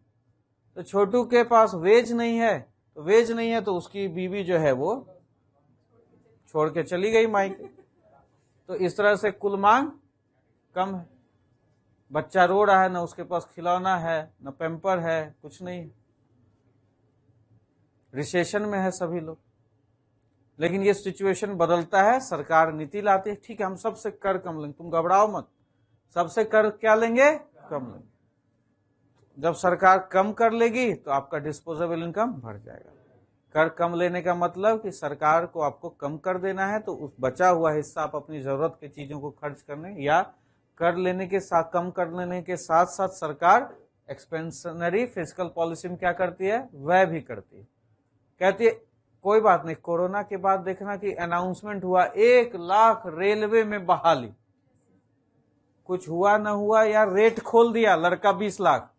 तो छोटू के पास वेज नहीं है, तो वेज नहीं है तो उसकी बीवी जो है वो छोड़ के चली गई मायके. तो इस तरह से कुल मांग कम है. बच्चा रो रहा है, ना उसके पास खिलौना है, ना पैम्पर है, कुछ नहीं. रिसेशन में है सभी लोग. लेकिन ये सिचुएशन बदलता है, सरकार नीति लाती है. ठीक है, हम सबसे कर कम लेंगे, तुम घबराओ मत. सबसे कर क्या लेंगे? कम लेंगे. जब सरकार कम कर लेगी तो आपका डिस्पोजेबल इनकम बढ़ जाएगा. कर कम लेने का मतलब कि सरकार को आपको कम कर देना है, तो उस बचा हुआ हिस्सा आप अपनी जरूरत की चीजों को खर्च करने, या कर लेने के साथ, कम कर लेने के साथ साथ सरकार एक्सपेंशनरी फिस्कल पॉलिसी में क्या करती है? व्यय भी करती है. कहती है कोई बात नहीं, कोरोना के बाद देखना कि अनाउंसमेंट हुआ 1 लाख रेलवे में बहाली. कुछ हुआ ना हुआ यार, रेट खोल दिया, लड़का 20 लाख.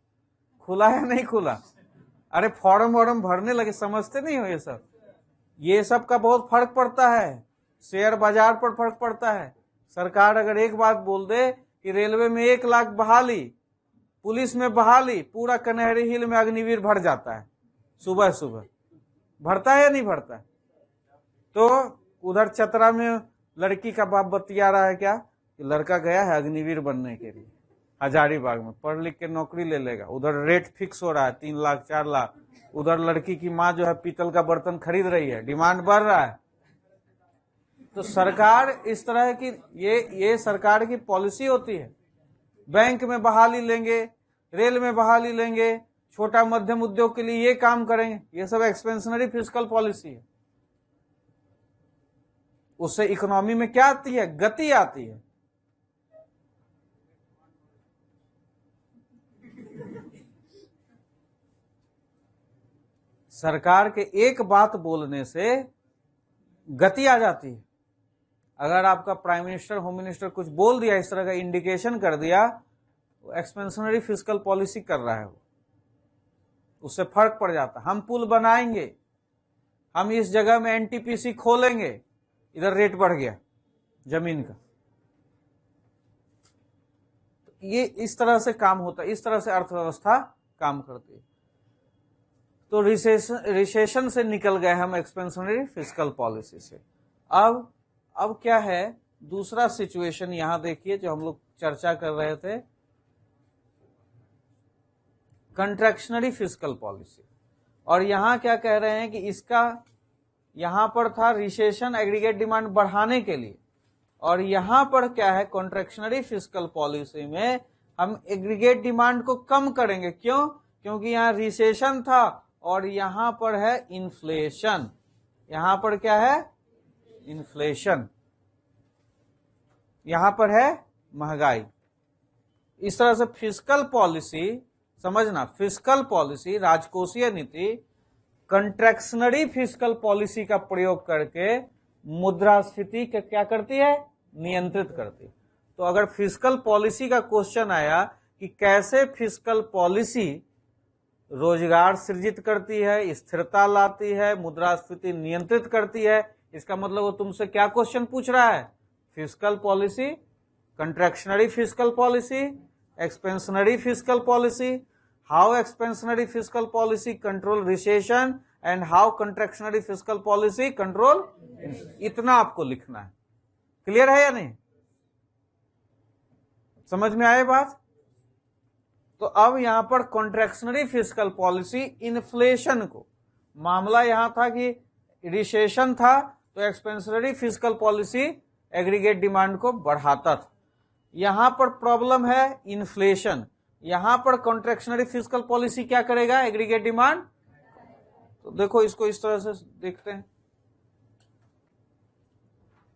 खुला या नहीं खुला? अरे फॉर्म वॉर्म भरने लगे, समझते नहीं हो ये सब का बहुत फर्क पड़ता है. शेयर बाजार पर फर्क पड़ता है. सरकार अगर एक बात बोल दे कि रेलवे में 1 लाख बहाली, पुलिस में बहाली, पूरा कन्हैरी हिल में अग्निवीर भर जाता है. सुबह सुबह भरता है या नहीं भरता है? तो उधर चतरा में लड़की का बाप बतिया रहा है क्या कि लड़का गया है अग्निवीर बनने के लिए हजारीबाग में, पढ़ लिख के नौकरी ले लेगा. उधर रेट फिक्स हो रहा है 3 लाख 4 लाख. उधर लड़की की माँ जो है पीतल का बर्तन खरीद रही है, डिमांड बढ़ रहा है. तो सरकार इस तरह की ये सरकार की पॉलिसी होती है. बैंक में बहाली लेंगे, रेल में बहाली लेंगे, छोटा मध्यम उद्योग के लिए ये काम करेंगे. ये सब एक्सपेंशनरी फिस्कल पॉलिसी है. उससे इकोनॉमी में क्या आती है? गति आती है. सरकार के एक बात बोलने से गति आ जाती है. अगर आपका प्राइम मिनिस्टर, होम मिनिस्टर कुछ बोल दिया, इस तरह का इंडिकेशन कर दिया, एक्सपेंशनरी फिस्कल पॉलिसी कर रहा है, वो उससे फर्क पड़ जाता। हम पुल बनाएंगे, हम इस जगह में एनटीपीसी खोलेंगे, इधर रेट बढ़ गया जमीन का। ये इस तरह से काम होता है, इस तरह से अर्थव्यवस्था काम करती है। तो रिसेशन से निकल गए हम एक्सपेंशनरी फिस्कल पॉलिसी से। अब क्या है दूसरा सिचुएशन, यहां देखिए जो हम लोग चर्चा कर रहे थे, कंट्रैक्शनरी फिस्कल पॉलिसी। और यहां क्या कह रहे हैं कि इसका यहां पर था रिसेशन एग्रीगेट डिमांड बढ़ाने के लिए, और यहां पर क्या है कॉन्ट्रैक्शनरी फिस्कल पॉलिसी में हम एग्रीगेट डिमांड को कम करेंगे। क्यों? क्योंकि यहां रिसेशन था और यहां पर है इन्फ्लेशन। यहां पर क्या है? इन्फ्लेशन। यहां पर है महंगाई। इस तरह से फिस्कल पॉलिसी, समझना, फिस्कल पॉलिसी राजकोषीय नीति कंट्रैक्शनरी फिस्कल पॉलिसी का प्रयोग करके मुद्रास्फीति का क्या करती है? नियंत्रित करती। तो अगर फिस्कल पॉलिसी का क्वेश्चन आया कि कैसे फिस्कल पॉलिसी रोजगार सृजित करती है, स्थिरता लाती है, मुद्रास्फीति नियंत्रित करती है, इसका मतलब वो तुमसे क्या क्वेश्चन पूछ रहा है? Fiscal policy, contractionary fiscal policy, expansionary fiscal policy, how expansionary fiscal policy control recession and how contractionary fiscal policy control. इतना आपको लिखना है। क्लियर है या नहीं? समझ में आए बात? तो अब यहां पर कॉन्ट्रैक्शनरी फिस्कल पॉलिसी इन्फ्लेशन को, मामला यहां था कि रिसेशन था तो expansionary fiscal policy aggregate demand को बढ़ाता था। यहां पर प्रॉब्लम है इन्फ्लेशन, यहां पर कॉन्ट्रैक्शनरी फिस्कल पॉलिसी क्या करेगा? Aggregate demand. तो देखो इसको इस तरह से देखते हैं,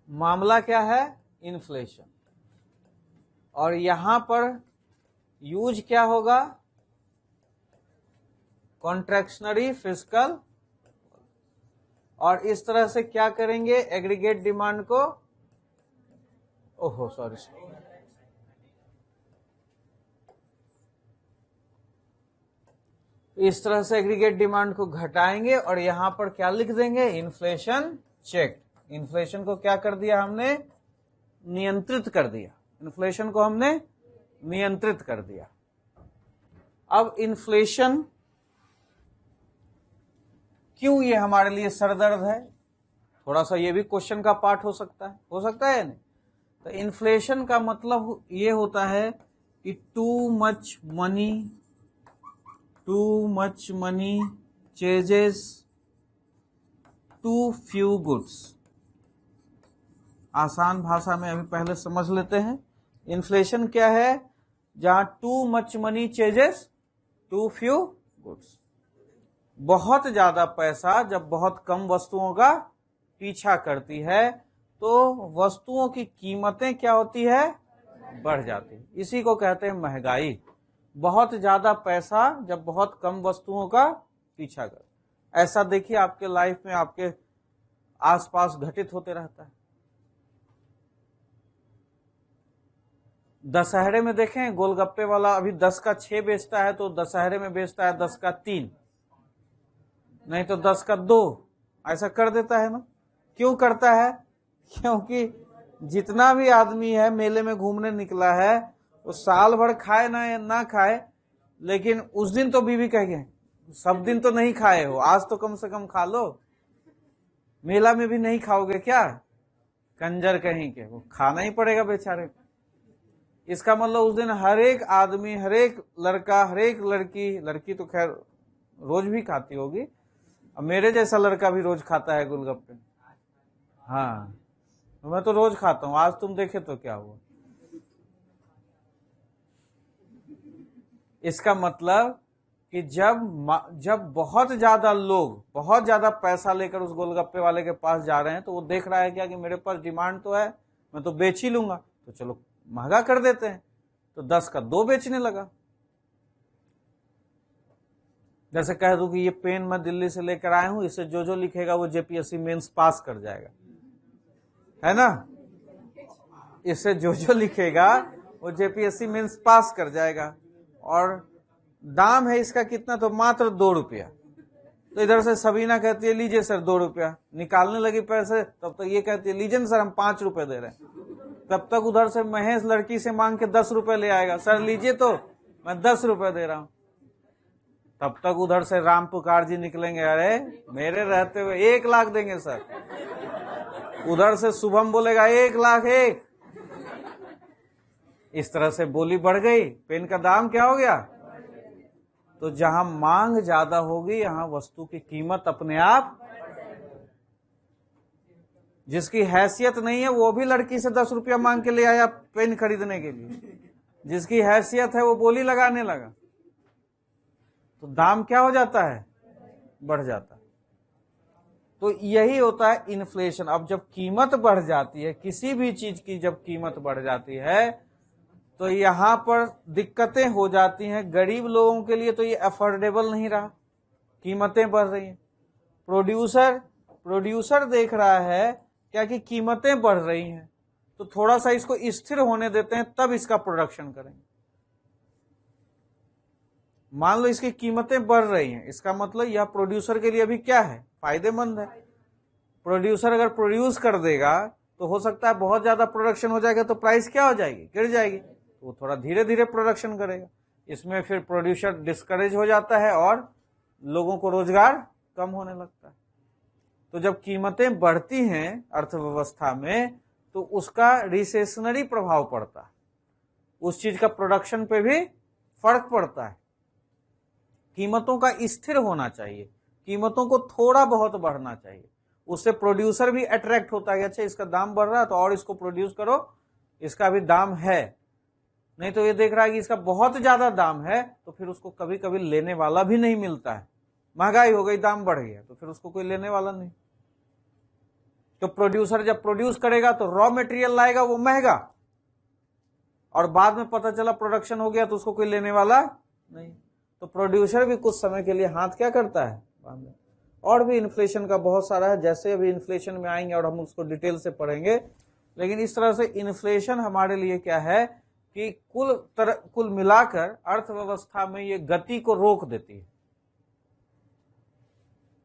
मामला क्या है? इन्फ्लेशन, और यहां पर यूज क्या होगा? कॉन्ट्रैक्शनरी फिस्कल, और इस तरह से क्या करेंगे? एग्रीगेट डिमांड को, ओहो सॉरी, इस तरह से एग्रीगेट डिमांड को घटाएंगे और यहां पर क्या लिख देंगे? Inflation check. इन्फ्लेशन को क्या कर दिया हमने? नियंत्रित कर दिया। इन्फ्लेशन को हमने नियंत्रित कर दिया। अब इन्फ्लेशन क्यों ये हमारे लिए सरदर्द है? थोड़ा सा ये भी क्वेश्चन का पार्ट हो सकता है नहीं? तो इन्फ्लेशन का मतलब ये होता है कि too much money chases too few goods. आसान भाषा में अभी पहले समझ लेते हैं। इन्फ्लेशन क्या है? जहां too much money chases too few goods, बहुत ज्यादा पैसा जब बहुत कम वस्तुओं का पीछा करती है तो वस्तुओं की कीमतें क्या होती है? बढ़ जाती है। इसी को कहते हैं महंगाई। बहुत ज्यादा पैसा जब बहुत कम वस्तुओं का पीछा कर, ऐसा देखिए आपके लाइफ में, आपके आसपास घटित होते रहता है। दशहरे में देखें, गोलगप्पे वाला अभी 10 का 6 बेचता है तो दशहरे में बेचता है 10 का 3, नहीं तो 10 का 2, ऐसा कर देता है ना। क्यों करता है? क्योंकि जितना भी आदमी है मेले में घूमने निकला है वो साल भर खाए ना खाए, लेकिन उस दिन तो बीवी कहेंगे सब दिन तो नहीं खाए हो, आज तो कम से कम खा लो। मेला में भी नहीं खाओगे क्या? कंजर कहीं के, वो खाना ही पड़ेगा बेचारे को। इसका मतलब उस दिन हर एक आदमी, हर एक लड़का, हर एक लड़की तो खैर रोज भी खाती होगी, अब मेरे जैसा लड़का भी रोज खाता है गोलगप्पे। हाँ, मैं तो रोज खाता हूं, आज तुम देखे तो क्या हुआ। इसका मतलब कि जब बहुत ज्यादा लोग बहुत ज्यादा पैसा लेकर उस गोलगप्पे वाले के पास जा रहे हैं तो वो देख रहा है क्या कि मेरे पास डिमांड तो है, मैं तो बेच ही लूंगा, तो चलो महंगा कर देते हैं, तो 10 का 2 बेचने लगा। जैसे कह दूं कि ये पेन मैं दिल्ली से लेकर आया हूं, इसे जो लिखेगा वो जेपीएससी मेंस पास कर जाएगा, है ना। इससे जो लिखेगा वो जेपीएससी मेंस पास कर जाएगा। और दाम है इसका कितना, तो मात्र 2 रुपया। तो इधर से सबीना कहती है लीजिए सर 2 रुपया, निकालने लगी पैसे, तब तक ये कहती है लीजिए सर हम 5 रुपए दे रहे हैं। तब तक उधर से महेश लड़की से मांग के 10 रुपए ले आएगा, सर लीजिए तो मैं 10 रुपए दे रहा हूं। तब तक उधर से राम पुकार जी निकलेंगे, अरे मेरे रहते हुए 1 लाख देंगे सर। उधर से शुभम बोलेगा 1 लाख 1। इस तरह से बोली बढ़ गई, पेन का दाम क्या हो गया। तो जहां मांग ज्यादा होगी यहां वस्तु की कीमत अपने आप, जिसकी हैसियत नहीं है वो भी लड़की से 10 रुपया मांग के ले आया पेन खरीदने के लिए, जिसकी हैसियत है वो बोली लगाने लगा, तो दाम क्या हो जाता है, बढ़ जाता है। तो यही होता है इन्फ्लेशन। अब जब कीमत बढ़ जाती है, किसी भी चीज की जब कीमत बढ़ जाती है तो यहां पर दिक्कतें हो जाती हैं। गरीब लोगों के लिए तो ये अफोर्डेबल नहीं रहा, कीमतें बढ़ रही हैं। प्रोड्यूसर देख रहा है क्या कि कीमतें बढ़ रही हैं, तो थोड़ा सा इसको स्थिर होने देते हैं तब इसका प्रोडक्शन करेंगे। मान लो इसकी कीमतें बढ़ रही हैं, इसका मतलब यह प्रोड्यूसर के लिए अभी क्या है, फायदेमंद है। प्रोड्यूसर अगर प्रोड्यूस कर देगा तो हो सकता है बहुत ज्यादा प्रोडक्शन हो जाएगा, तो प्राइस क्या हो जाएगी, गिर जाएगी। तो वो थोड़ा धीरे धीरे प्रोडक्शन करेगा। इसमें फिर प्रोड्यूसर डिस्करेज हो जाता है और लोगों को रोजगार कम होने लगता है। तो जब कीमतें बढ़ती हैं अर्थव्यवस्था में तो उसका रिसेशनरी प्रभाव पड़ता है, उस चीज का प्रोडक्शन पे भी फर्क पड़ता है। कीमतों का स्थिर होना चाहिए, कीमतों को थोड़ा बहुत बढ़ना चाहिए, उससे प्रोड्यूसर भी अट्रैक्ट होता है, अच्छा इसका दाम बढ़ रहा है तो और इसको प्रोड्यूस करो, इसका भी दाम है। नहीं तो ये देख रहा है कि इसका बहुत ज्यादा दाम है, तो फिर उसको कभी कभी लेने वाला भी नहीं मिलता है। महंगाई हो गई, दाम बढ़ गया, तो फिर उसको कोई लेने वाला नहीं। तो प्रोड्यूसर जब प्रोड्यूस करेगा तो रॉ मटेरियल लाएगा वो महंगा, और बाद में पता चला प्रोडक्शन हो गया तो उसको कोई लेने वाला नहीं। तो प्रोड्यूसर भी कुछ समय के लिए हाथ क्या करता है, बांधे। और भी इन्फ्लेशन का बहुत सारा है, जैसे अभी इन्फ्लेशन में आएंगे और हम उसको डिटेल से पढ़ेंगे। लेकिन इस तरह से इन्फ्लेशन हमारे लिए क्या है कि कुल मिलाकर अर्थव्यवस्था में ये गति को रोक देती है,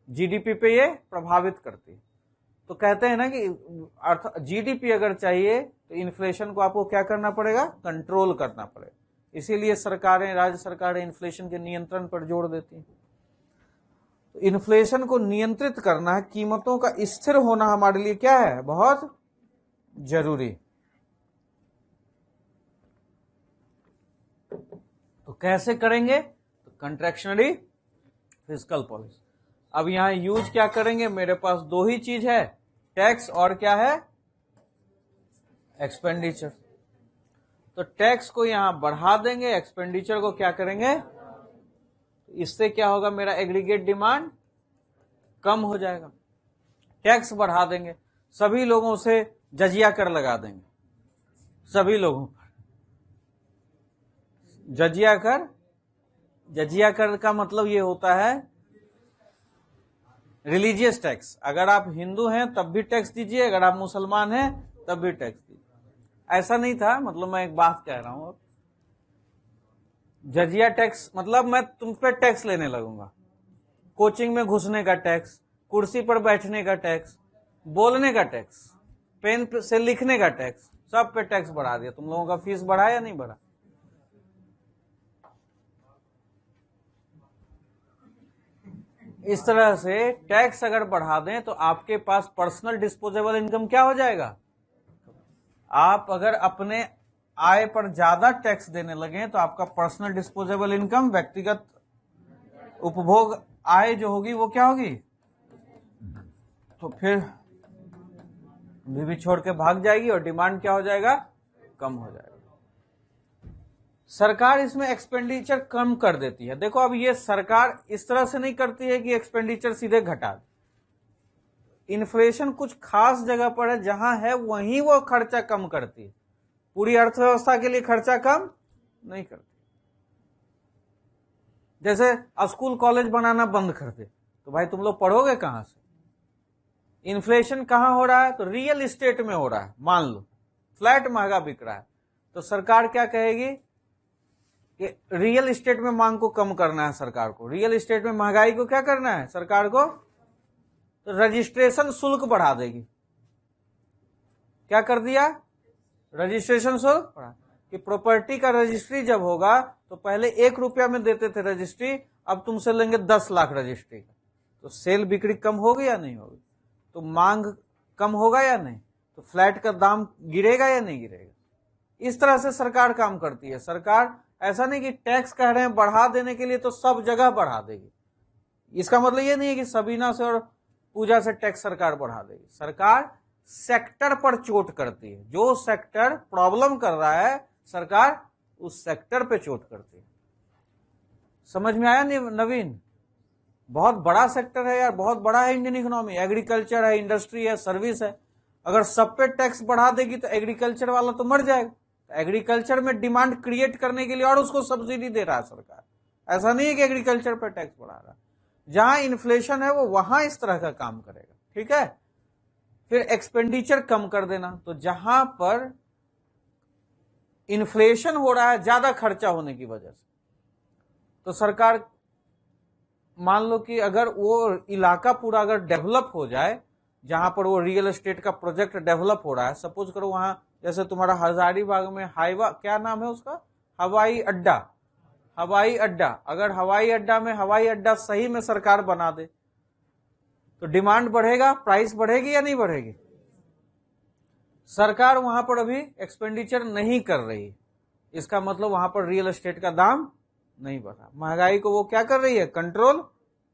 जीडीपी पे ये प्रभावित करती है। तो कहते हैं ना कि जीडीपी अगर चाहिए तो इन्फ्लेशन को आपको क्या करना पड़ेगा, कंट्रोल करना पड़ेगा। इसीलिए सरकारें, राज्य सरकारें इन्फ्लेशन के नियंत्रण पर जोर देती हैं। तो इन्फ्लेशन को नियंत्रित करना, कीमतों का स्थिर होना हमारे लिए क्या है, बहुत जरूरी। तो कैसे करेंगे, तो कंट्रैक्शनरी फिस्कल पॉलिसी। अब यहां यूज क्या करेंगे, मेरे पास 2 ही चीज है, टैक्स और क्या है, एक्सपेंडिचर। तो टैक्स को यहां बढ़ा देंगे, एक्सपेंडिचर को क्या करेंगे, इससे क्या होगा, मेरा एग्रीगेट डिमांड कम हो जाएगा। टैक्स बढ़ा देंगे, सभी लोगों से जजिया कर लगा देंगे, सभी लोगों पर जजिया कर का मतलब ये होता है रिलीजियस टैक्स। अगर आप हिंदू हैं तब भी टैक्स दीजिए, अगर आप मुसलमान हैं तब भी टैक्स दीजिए। ऐसा नहीं था, मतलब मैं एक बात कह रहा हूं। अब जजिया टैक्स मतलब मैं तुम पे टैक्स लेने लगूंगा, कोचिंग में घुसने का टैक्स, कुर्सी पर बैठने का टैक्स, बोलने का टैक्स, पेन से लिखने का टैक्स, सब पे टैक्स बढ़ा दिया। तुम लोगों का फीस बढ़ा या नहीं बढ़ा? इस तरह से टैक्स अगर बढ़ा दें तो आपके पास पर्सनल डिस्पोजेबल इनकम क्या हो जाएगा। आप अगर अपने आय पर ज्यादा टैक्स देने लगे तो आपका पर्सनल डिस्पोजेबल इनकम, व्यक्तिगत उपभोग आय जो होगी वो क्या होगी, तो फिर बीवी छोड़ के भाग जाएगी और डिमांड क्या हो जाएगा, कम हो जाएगा। सरकार इसमें एक्सपेंडिचर कम कर देती है। देखो अब ये सरकार इस तरह से नहीं करती है कि एक्सपेंडिचर सीधे घटा दे। इन्फ्लेशन कुछ खास जगह पर है, जहां है वहीं वो खर्चा कम करती है, पूरी अर्थव्यवस्था के लिए खर्चा कम नहीं करती। जैसे स्कूल कॉलेज बनाना बंद कर दे तो भाई तुम लोग पढ़ोगे कहां से। इन्फ्लेशन कहां हो रहा है, तो रियल एस्टेट में हो रहा है। मान लो फ्लैट महंगा बिक रहा है तो सरकार क्या कहेगी कि रियल एस्टेट में मांग को कम करना है सरकार को, रियल एस्टेट में महंगाई को क्या करना है सरकार को, तो रजिस्ट्रेशन शुल्क बढ़ा देगी। क्या कर दिया, रजिस्ट्रेशन शुल्क बढ़ा, कि प्रॉपर्टी का रजिस्ट्री जब होगा तो पहले 1 रुपया में देते थे रजिस्ट्री, अब तुमसे लेंगे 10 लाख रजिस्ट्री का, तो सेल बिक्री कम होगी या नहीं होगी, तो मांग कम होगा या नहीं, तो फ्लैट का दाम गिरेगा या नहीं गिरेगा। इस तरह से सरकार काम करती है। सरकार ऐसा नहीं कि टैक्स कह रहे हैं बढ़ा देने के लिए तो सब जगह बढ़ा देगी, इसका मतलब ये नहीं है कि सबीना से और पूजा से टैक्स सरकार बढ़ा देगी। सरकार सेक्टर पर चोट करती है, जो सेक्टर प्रॉब्लम कर रहा है सरकार उस सेक्टर पे चोट करती है। समझ में आया नवीन, बहुत बड़ा सेक्टर है यार, बहुत बड़ा है इंडियन इकोनॉमी, एग्रीकल्चर है, इंडस्ट्री है, सर्विस है। अगर सब पे टैक्स बढ़ा देगी तो एग्रीकल्चर वाला तो मर जाएगा। तो एग्रीकल्चर में डिमांड क्रिएट करने के लिए और उसको सब्सिडी दे रहा है सरकार, ऐसा नहीं है कि एग्रीकल्चर पर टैक्स बढ़ा रहा है। जहां इन्फ्लेशन है वो वहां इस तरह का काम करेगा, ठीक है। फिर एक्सपेंडिचर कम कर देना, तो जहां पर इन्फ्लेशन हो रहा है ज्यादा खर्चा होने की वजह से, तो सरकार मान लो कि अगर वो इलाका पूरा अगर डेवलप हो जाए, जहां पर वो रियल एस्टेट का प्रोजेक्ट डेवलप हो रहा है, सपोज करो वहां जैसे तुम्हारा हजारीबाग में हाईवा, क्या नाम है उसका, हवाई अड्डा, हवाई अड्डा, अगर हवाई अड्डा में हवाई अड्डा सही में सरकार बना दे तो डिमांड बढ़ेगा, प्राइस बढ़ेगी या नहीं बढ़ेगी। सरकार वहां पर अभी एक्सपेंडिचर नहीं कर रही, इसका मतलब वहां पर रियल एस्टेट का दाम नहीं बढ़ा, महंगाई को वो क्या कर रही है, कंट्रोल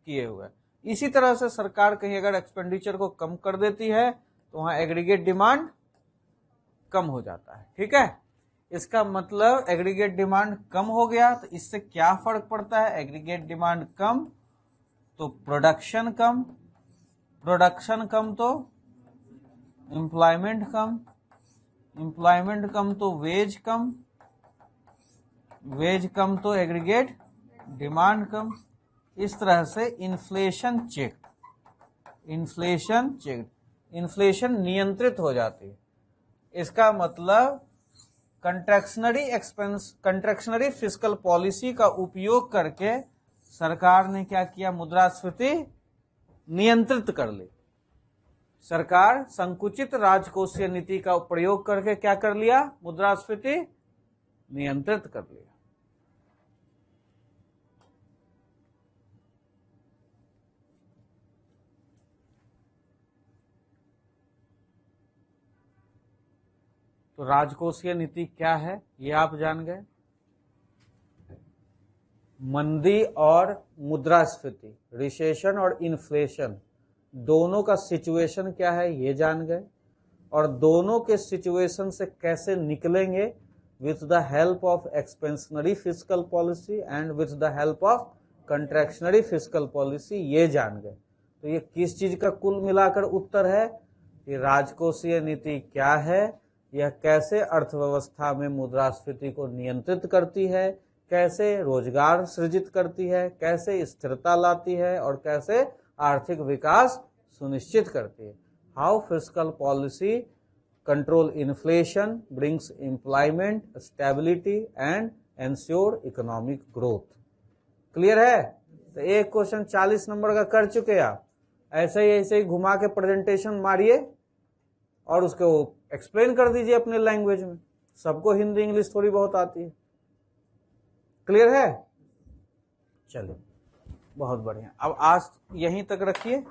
किए हुए। इसी तरह से सरकार कहीं अगर एक्सपेंडिचर को कम कर देती है तो वहां एग्रीगेट डिमांड कम हो जाता है, ठीक है। इसका मतलब एग्रीगेट डिमांड कम हो गया तो इससे क्या फर्क पड़ता है, एग्रीगेट डिमांड कम तो प्रोडक्शन कम, प्रोडक्शन कम तो एम्प्लॉयमेंट कम, एम्प्लॉयमेंट कम तो वेज कम, वेज कम तो एग्रीगेट डिमांड कम। इस तरह से inflation check, inflation check, inflation नियंत्रित हो जाती है। इसका मतलब contractionary expense, contractionary fiscal policy का उपयोग करके सरकार ने क्या किया, मुद्रास्फीति नियंत्रित कर ली। सरकार संकुचित राजकोषीय नीति का प्रयोग करके क्या कर लिया, मुद्रास्फीति नियंत्रित कर लिया। तो राजकोषीय नीति क्या है ये आप जान गए, मंदी और मुद्रास्फीति, रिसेशन और इन्फ्लेशन, दोनों का सिचुएशन क्या है ये जान गए, और दोनों के सिचुएशन से कैसे निकलेंगे with the help of expansionary fiscal policy and with the help of contractionary fiscal policy, ये जान गए। तो ये किस चीज का कुल मिलाकर उत्तर है कि राजकोषीय नीति क्या है, यह कैसे अर्थव्यवस्था में मुद्रास्फीति को नियंत्रित करती है, कैसे रोजगार सृजित करती है, कैसे स्थिरता लाती है और कैसे आर्थिक विकास सुनिश्चित करती है। How fiscal policy control inflation, brings employment, stability and ensure economic growth। Clear है। तो एक क्वेश्चन 40 नंबर का कर चुके आप, ऐसे ही घुमा के प्रेजेंटेशन मारिए और उसको एक्सप्लेन कर दीजिए अपने लैंग्वेज में। सबको हिंदी इंग्लिश थोड़ी बहुत आती है। क्लियर है, चलिए बहुत बढ़िया। अब आज यहीं तक रखिए।